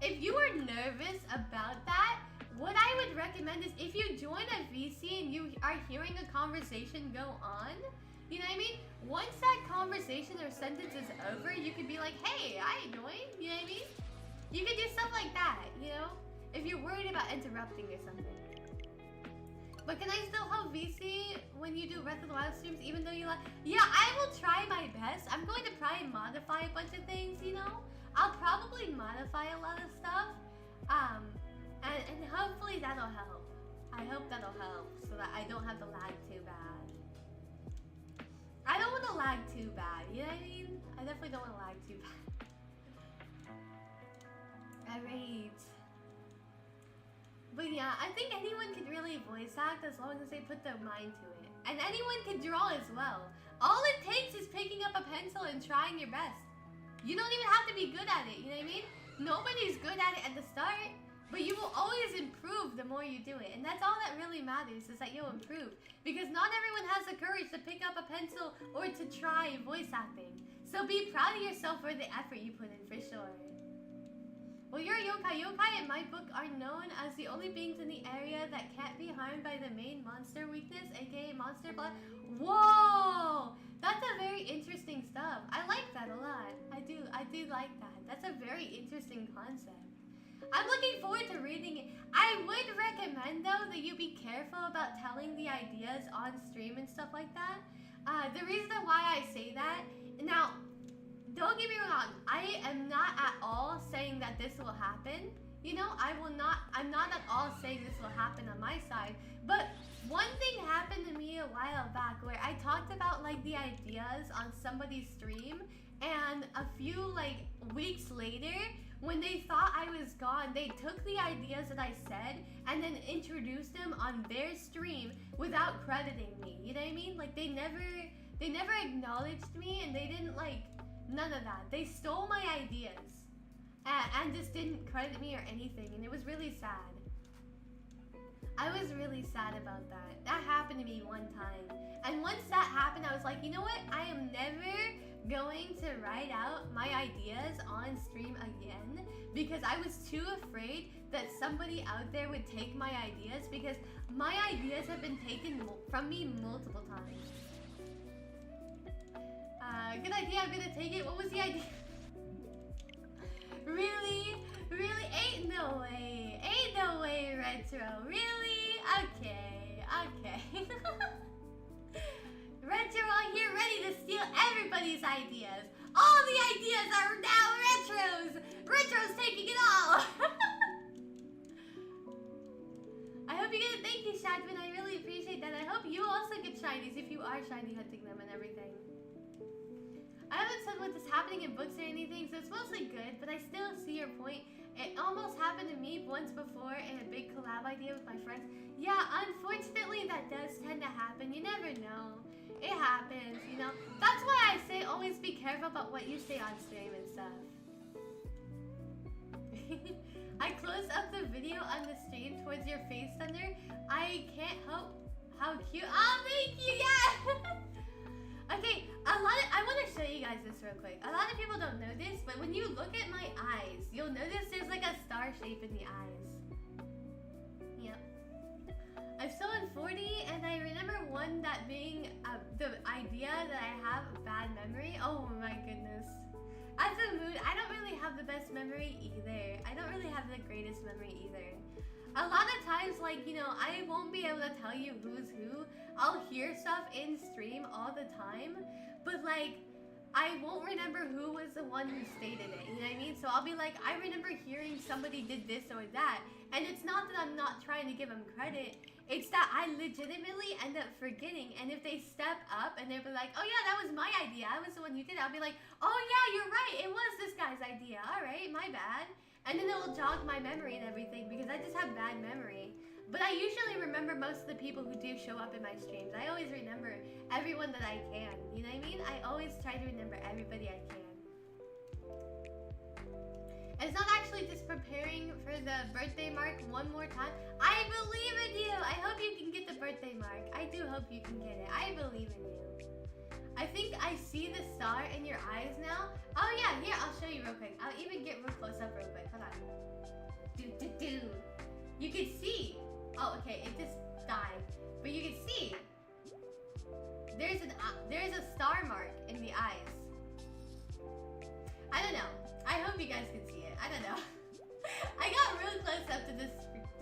if you are nervous about that, what I would recommend is if you join a VC and you are hearing a conversation go on, you know what I mean? Once that conversation or sentence is over, you could be like, hey, I joined, you know what I mean? You could do stuff like that, you know? If you're worried about interrupting or something. But can I still help VC when you do Breath of the Wild streams even though you like... Yeah, I will try my best. I'm going to probably modify a bunch of things, you know? I'll probably modify a lot of stuff. And hopefully that'll help. I hope that'll help so that I don't have to lag too bad. I don't want to lag too bad, you know what I mean? I definitely don't want to lag too bad. Alright. But yeah, I think anyone can really voice act as long as they put their mind to it. And anyone can draw as well. All it takes is picking up a pencil and trying your best. You don't even have to be good at it, you know what I mean? Nobody's good at it at the start, but you will always improve the more you do it. And that's all that really matters, is that you'll improve. Because not everyone has the courage to pick up a pencil or to try voice acting. So be proud of yourself for the effort you put in, for sure. Well, you're a yokai. Yokai in my book are known as the only beings in the area that can't be harmed by the main monster weakness, aka monster blood. Whoa! That's a very interesting stuff. I like that a lot. I do like that. That's a very interesting concept. I'm looking forward to reading it. I would recommend, though, that you be careful about telling the ideas on stream and stuff like that. The reason why I say that, now, don't get me wrong, I am not at all saying that this will happen. You know, I'm not at all saying this will happen on my side. But one thing happened to me a while back where I talked about like the ideas on somebody's stream, and a few like weeks later, when they thought I was gone, they took the ideas that I said and then introduced them on their stream without crediting me. You know what I mean? Like they never acknowledged me, and they didn't like none of that. They stole my ideas and just didn't credit me or anything, and it was really sad. I was really sad about that. That happened to me one time. And once that happened, I was like, you know what? I am never going to write out my ideas on stream again because I was too afraid that somebody out there would take my ideas because my ideas have been taken from me multiple times. Good idea, I'm gonna take it. What was the idea? Really? Really? Ain't no way. Ain't no way, Retro. Really? Okay. Okay. Retro on here ready to steal everybody's ideas. All the ideas are now Retro's. Retro's taking it all. I hope you get it. Thank you, Shadwin. I really appreciate that. I hope you also get shinies if you are shiny hunting them and everything. I haven't said what is happening in books or anything, so it's mostly good, but I still see your point. It almost happened to me once before in a big collab idea with my friends. Yeah, unfortunately that does tend to happen. You never know. It happens, you know. That's why I say always be careful about what you say on stream and stuff. I closed up the video on the stream towards your face, Thunder. I can't help how cute. Oh, thank you, yeah! Okay, I want to show you guys this real quick. A lot of people don't know this, but when you look at my eyes, you'll notice there's like a star shape in the eyes. Yep. I've stolen 40, and I remember one that being the idea that I have a bad memory. Oh my goodness. As a mood, I don't really have the best memory either. I don't really have the greatest memory either. A lot of times, like, you know, I won't be able to tell you who's who. I'll hear stuff in stream all the time, but like, I won't remember who was the one who stated it, you know what I mean? So I'll be like, I remember hearing somebody did this or that, and it's not that I'm not trying to give them credit, it's that I legitimately end up forgetting, and if they step up and they'll be like, oh yeah, that was my idea, I was the one who did it, I'll be like, oh yeah, you're right, it was this guy's idea, alright, my bad. And then it will jog my memory and everything because I just have bad memory. But I usually remember most of the people who do show up in my streams. I always remember everyone that I can. You know what I mean? I always try to remember everybody I can. And it's not actually just preparing for the birthday mark one more time. I believe in you! I hope you can get the birthday mark. I do hope you can get it. I believe in you. I think I see the star in your eyes now. Oh yeah, here, I'll show you real quick. I'll even get real close up real quick. Hold on. You can see. Oh, okay, it just died. But you can see. There's a star mark in the eyes. I don't know. I hope you guys can see it. I don't know. I got real close up to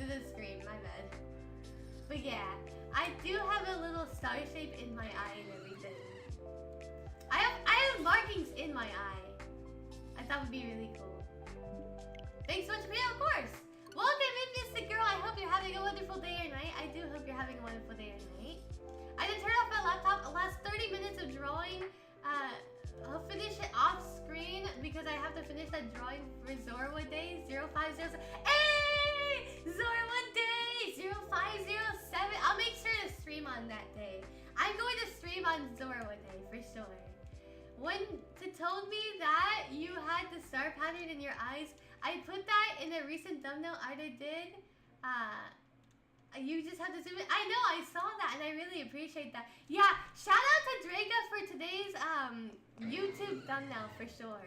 the screen, my bad. But yeah, I do have a little star shape in my eye and everything. I have markings in my eye. I thought would be really cool. Thanks so much for of course. Welcome in, Mystic Girl. I hope you're having a wonderful day or night. I do hope you're having a wonderful day or night. I did turn off my laptop. The last 30 minutes of drawing. I'll finish it off screen because I have to finish that drawing for Zorwood Day 0507. Hey! Zorwood Day 0507. I'll make sure to stream on that day. I'm going to stream on Zorwood Day for sure. When it told me that you had the star pattern in your eyes, I put that in a recent thumbnail art I did. You just have to zoom in. I know, I saw that and I really appreciate that. Yeah, shout out to Draca for today's YouTube thumbnail for sure.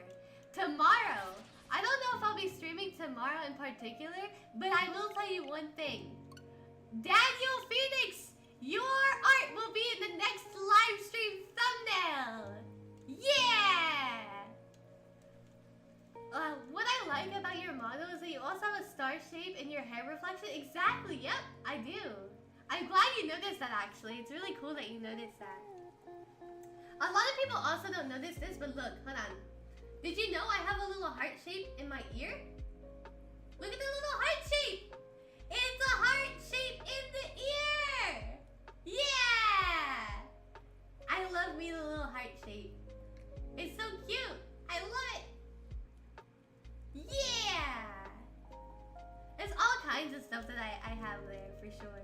Tomorrow, I don't know if I'll be streaming tomorrow in particular, but I will tell you one thing. Daniel Phoenix, your art will be in the next live stream thumbnail. Yeah! What I like about your model is that you also have a star shape in your hair reflection. Exactly, yep, I do. I'm glad you noticed that actually. It's really cool that you noticed that. A lot of people also don't notice this, but look, hold on. Did you know I have a little heart shape in my ear? Look at the little heart shape! It's a heart shape in the ear! Yeah! I love me the little heart shape. It's so cute. I love it. Yeah! There's all kinds of stuff that I have there for sure.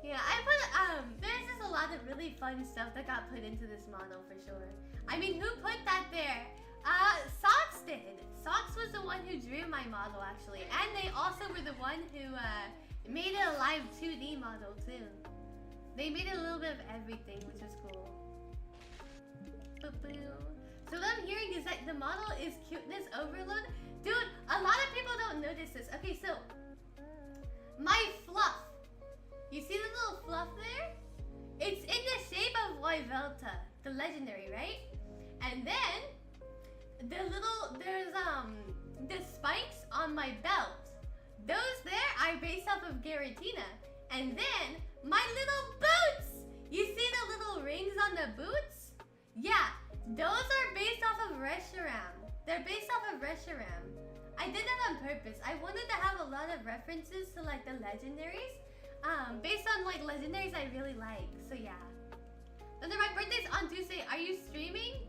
Yeah, I put there's just a lot of really fun stuff that got put into this model for sure. I mean, who put that there? Socks did. Socks was the one who drew my model actually, and they also were the one who made it a live 2D model too. They made a little bit of everything, which is cool. So what I'm hearing is that the model is cuteness overload. Dude, a lot of people don't notice this. Okay, so my fluff. You see the little fluff there? It's in the shape of Yvelta, the legendary, right? And then there's the spikes on my belt. Those there are based off of Giratina. And then my little boots. You see the little rings on the boots? Yeah, those are based off of Reshiram. They're based off of Reshiram. I did that on purpose. I wanted to have a lot of references to like the legendaries. Based on like legendaries I really like. So yeah. Thunder, my birthday's on Tuesday. Are you streaming?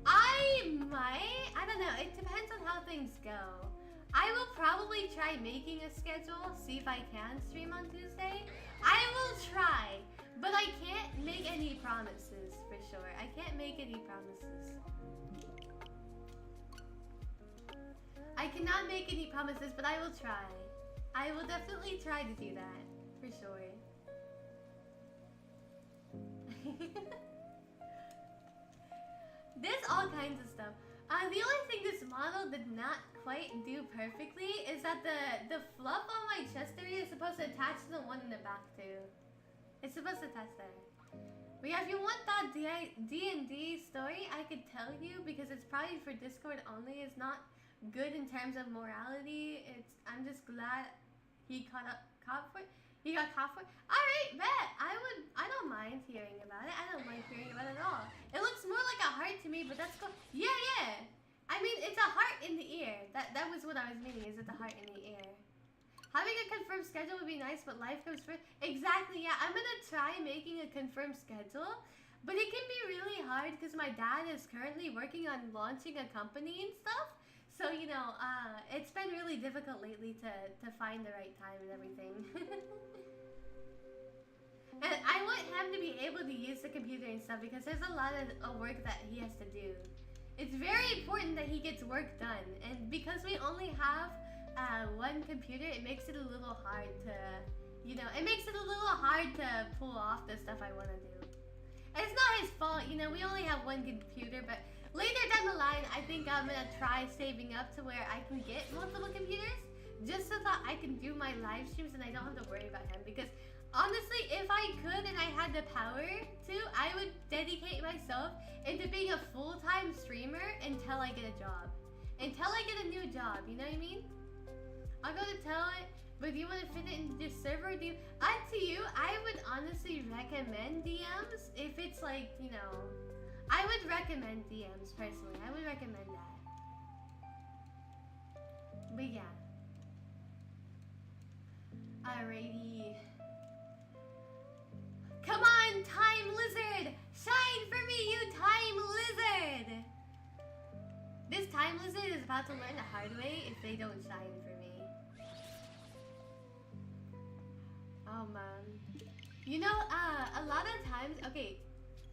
I might. I don't know. It depends on how things go. I will probably try making a schedule, see if I can stream on Tuesday. I will try, but I can't make any promises for sure. I can't make any promises. I cannot make any promises, but I will try. I will definitely try to do that, for sure. There's all kinds of stuff. The only thing this model did not quite do perfectly is that the fluff on my chest area is supposed to attach to the one in the back too. It's supposed to attach there. But yeah, if you want that D&D story, I could tell you because it's probably for Discord only. It's not good in terms of morality. I'm just glad he got caught for it. Alright, bet. I don't mind hearing about it. I don't mind hearing about it at all. It looks more like a heart to me, but that's cool. Yeah. I mean, it's a heart in the ear. That was what I was meaning, is it the heart in the ear. Having a confirmed schedule would be nice, but life comes first. Exactly, yeah. I'm gonna try making a confirmed schedule, but it can be really hard because my dad is currently working on launching a company and stuff. So, you know, it's been really difficult lately to find the right time and everything. And I want him to be able to use the computer and stuff because there's a lot of work that he has to do. It's very important that he gets work done. And because we only have one computer, it makes it a little hard to, you know, it makes it a little hard to pull off the stuff I want to do. And it's not his fault, you know, we only have one computer, but later down the line, I think I'm gonna try saving up to where I can get multiple computers, just so that I can do my live streams and I don't have to worry about him. Because honestly, if I could and I had the power to, I would dedicate myself into being a full-time streamer until I get a job. Until I get a new job, you know what I mean? I'll go to tell it, but do you want to fit it into this server? Up to you. I would honestly recommend DMs if it's like, you know, I would recommend DMs personally. I would recommend that. But yeah. Alrighty. Come on, Time Lizard! Shine for me, you Time Lizard! This Time Lizard is about to learn the hard way if they don't shine for me. Oh man. You know, a lot of times, okay,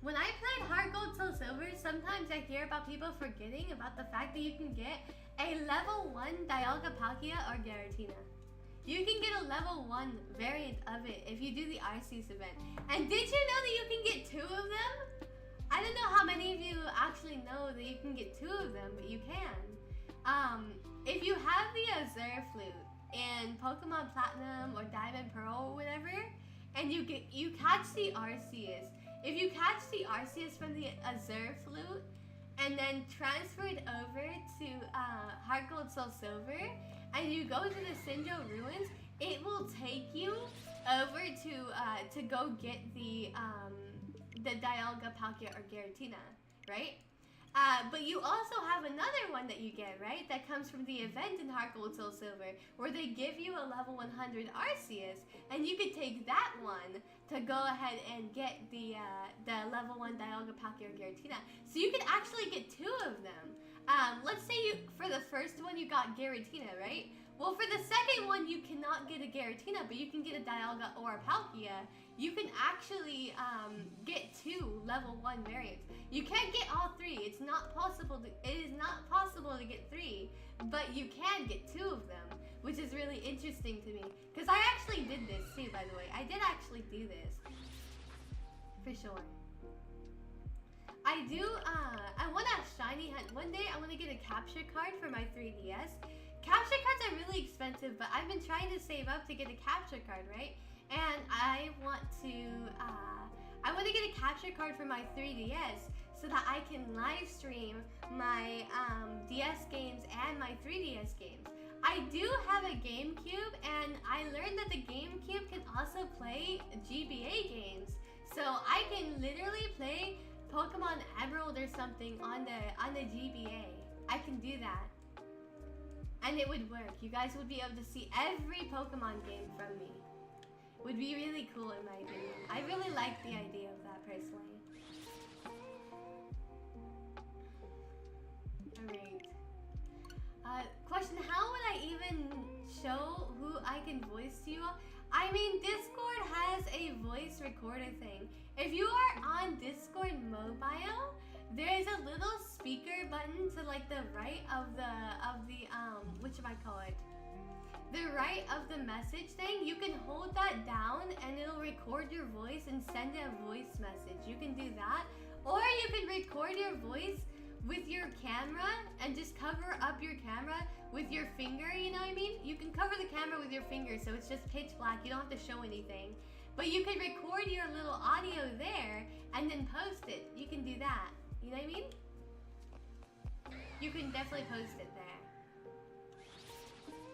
when I played Heart Gold Soul Silver, sometimes I hear about people forgetting about the fact that you can get a level 1 Dialga or Giratina. You can get a level 1 variant of it if you do the Arceus event. And did you know that you can get 2 of them? I don't know how many of you actually know that you can get 2 of them, but you can. If you have the Azure Flute in Pokemon Platinum or Diamond Pearl or whatever, and you catch the Arceus, if you catch the Arceus from the Azure Flute and then transfer it over to Heart Gold Soul Silver, and you go to the Sinnoh Ruins, it will take you over to go get the Dialga, Palkia, or Giratina, right? But you also have another one that you get, right? That comes from the event in Heart Gold Soul Silver, where they give you a level 100 Arceus, and you could take that one to go ahead and get the level 1 Dialga, Palkia, or Giratina. So you could actually get 2 of them. Let's say for the first one you got Giratina, right? Well, for the second one you cannot get a Giratina, but you can get a Dialga or a Palkia. You can actually get 2 level 1 variants. You can't get all 3. It is not possible to get 3, but you can get 2 of them, which is really interesting to me. Because I actually did this too, by the way. I did actually do this. For sure. I do, I want to shiny hunt. One day I want to get a capture card for my 3DS. Capture cards are really expensive, but I've been trying to save up to get a capture card, right? And I want to get a capture card for my 3DS so that I can live stream my DS games and my 3DS games. I do have a GameCube, and I learned that the GameCube can also play GBA games. So I can literally play Pokemon Emerald or something on the GBA. I can do that. And it would work. You guys would be able to see every Pokemon game from me. Would be really cool in my opinion. I really like the idea of that personally. Alright. Question, how would I even show who I can voice to you all? I mean, Discord has a voice recorder thing. If you are on Discord mobile, there is a little speaker button to like the right of the whatchamacallit? The right of the message thing. You can hold that down and it'll record your voice and send a voice message. You can do that. Or you can record your voice with your camera and just cover up your camera with your finger, you know what I mean? You can cover the camera with your finger so it's just pitch black. You don't have to show anything. But you can record your little audio there and then post it. You can do that. You know what I mean? You can definitely post it there.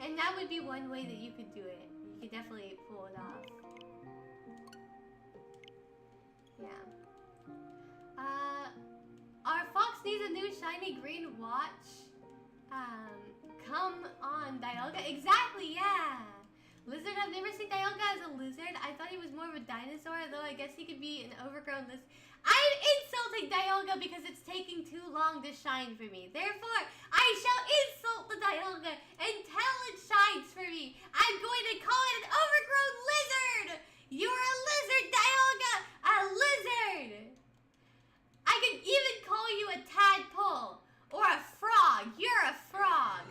And that would be one way that you could do it. You could definitely pull it off. Yeah. Our fox needs a new shiny green watch. Come on, Dialga. Exactly, yeah. Lizard, I've never seen Dialga as a lizard. I thought he was more of a dinosaur, though I guess he could be an overgrown lizard. I'm insulting Dialga because it's taking too long to shine for me. Therefore, I shall insult the Dialga until it shines for me. I'm going to call it an overgrown lizard. You're a lizard, Dialga. A lizard. I can even call you a tadpole or a frog. You're a frog.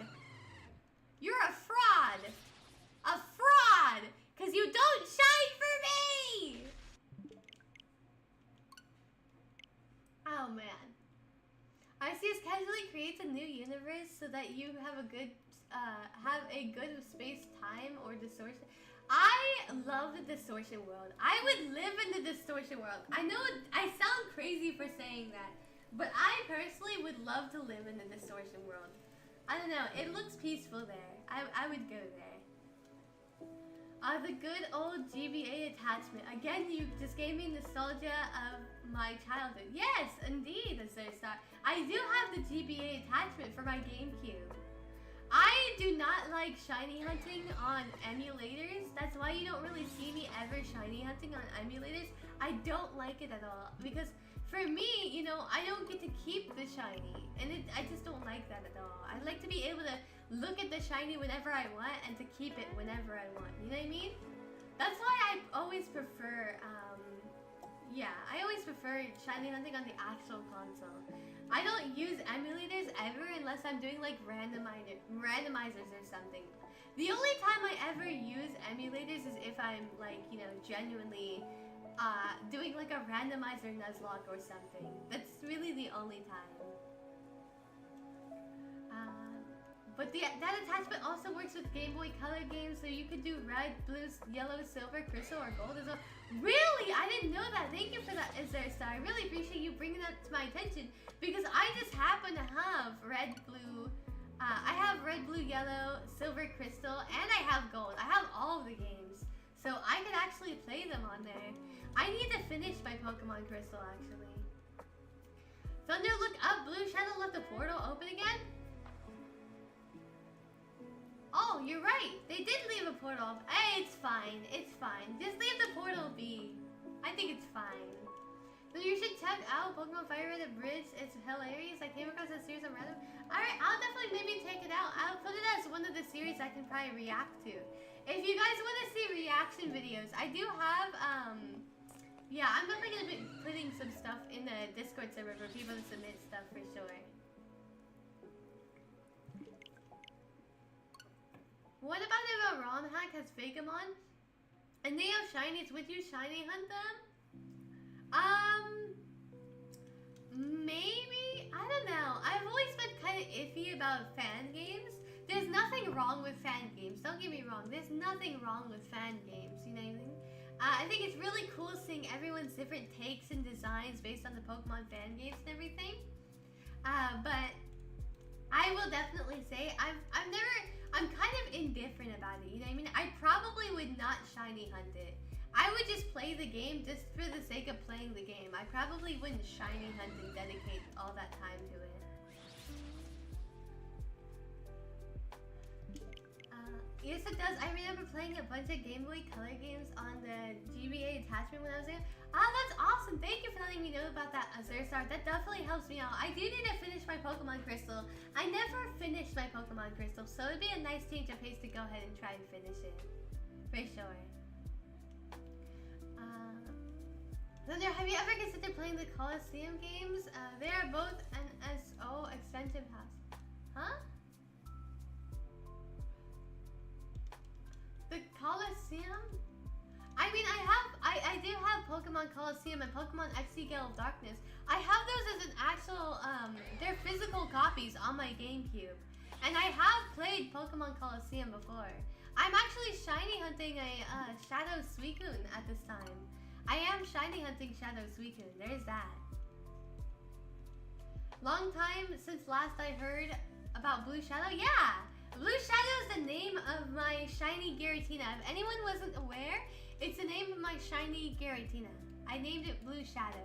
You're a fraud. A fraud. Because you don't shine for me. Oh man. Arceus casually creates a new universe so that you have a good space-time or distortion. I love the distortion world. I would live in the distortion world. I know I sound crazy for saying that, but I personally would love to live in the distortion world. I don't know, it looks peaceful there. I would go there. The good old GBA attachment. Again, you just gave me nostalgia of my childhood. Yes, indeed, Azurstar. I do have the GBA attachment for my GameCube. I do not like shiny hunting on emulators. That's why you don't really see me ever shiny hunting on emulators. I don't like it at all. Because for me, you know, I don't get to keep the shiny. And I just don't like that at all. I like to be able to look at the shiny whenever I want and to keep it whenever I want. You know what I mean? That's why I always prefer, I always prefer shiny hunting on the actual console. I don't use emulators ever unless I'm doing like randomizers or something. The only time I ever use emulators is if I'm like, you know, genuinely doing like a randomizer Nuzlocke or something. That's really the only time. But that attachment also works with Game Boy Color games, so you could do red, blue, yellow, silver, crystal, or gold as well. Really? I didn't know that. Thank you for that, Azurstar. I really appreciate you bringing that to my attention, because I just happen to have red, blue, I have red, blue, yellow, silver, crystal, and I have gold. I have all of the games, so I could actually play them on there. I need to finish my Pokemon Crystal, actually. Thunder, look up. Blue Shadow left the portal open again? Oh, you're right. They did leave a portal. Hey, it's fine. It's fine. Just leave the portal be. I think it's fine. So you should check out Pokemon Fire Red Bridge. It's hilarious. I came across that series on random. Alright, I'll definitely maybe check it out. I'll put it as one of the series I can probably react to. If you guys want to see reaction videos, I do have, yeah, I'm definitely going to be putting some stuff in the Discord server for people to submit stuff for sure. What about if a ROM hack has Fagamon? And they have shinies. Would you shiny hunt them? Maybe? I don't know. I've always been kind of iffy about fan games. There's nothing wrong with fan games. Don't get me wrong. There's nothing wrong with fan games. You know what I mean? I think it's really cool seeing everyone's different takes and designs based on the Pokemon fan games and everything. But I will definitely say I'm kind of indifferent about it. You know what I mean? I probably would not shiny hunt it. I would just play the game just for the sake of playing the game. I probably wouldn't shiny hunt and dedicate all that time to it. Yes, it does. I remember playing a bunch of Game Boy Color games on the GBA attachment when I was there. Oh, that's awesome. Thank you for letting me know about that, Azurstar. That definitely helps me out. I do need to finish my Pokemon Crystal. I never finished my Pokemon Crystal, so it'd be a nice change of pace to go ahead and try and finish it. For sure. Thunder, have you ever considered playing the Coliseum games? They are both NSO expensive house. Huh? The Coliseum? I mean, I do have Pokemon Coliseum and Pokemon XD Gale of Darkness. I have those as an actual, they're physical copies on my GameCube. And I have played Pokemon Coliseum before. I'm actually shiny hunting a Shadow Suicune at this time. I am shiny hunting Shadow Suicune, there's that. Long time since last I heard about Blue Shadow? Yeah! Blue Shadow is the name of my shiny Giratina. If anyone wasn't aware, it's the name of my shiny Giratina. I named it Blue Shadow.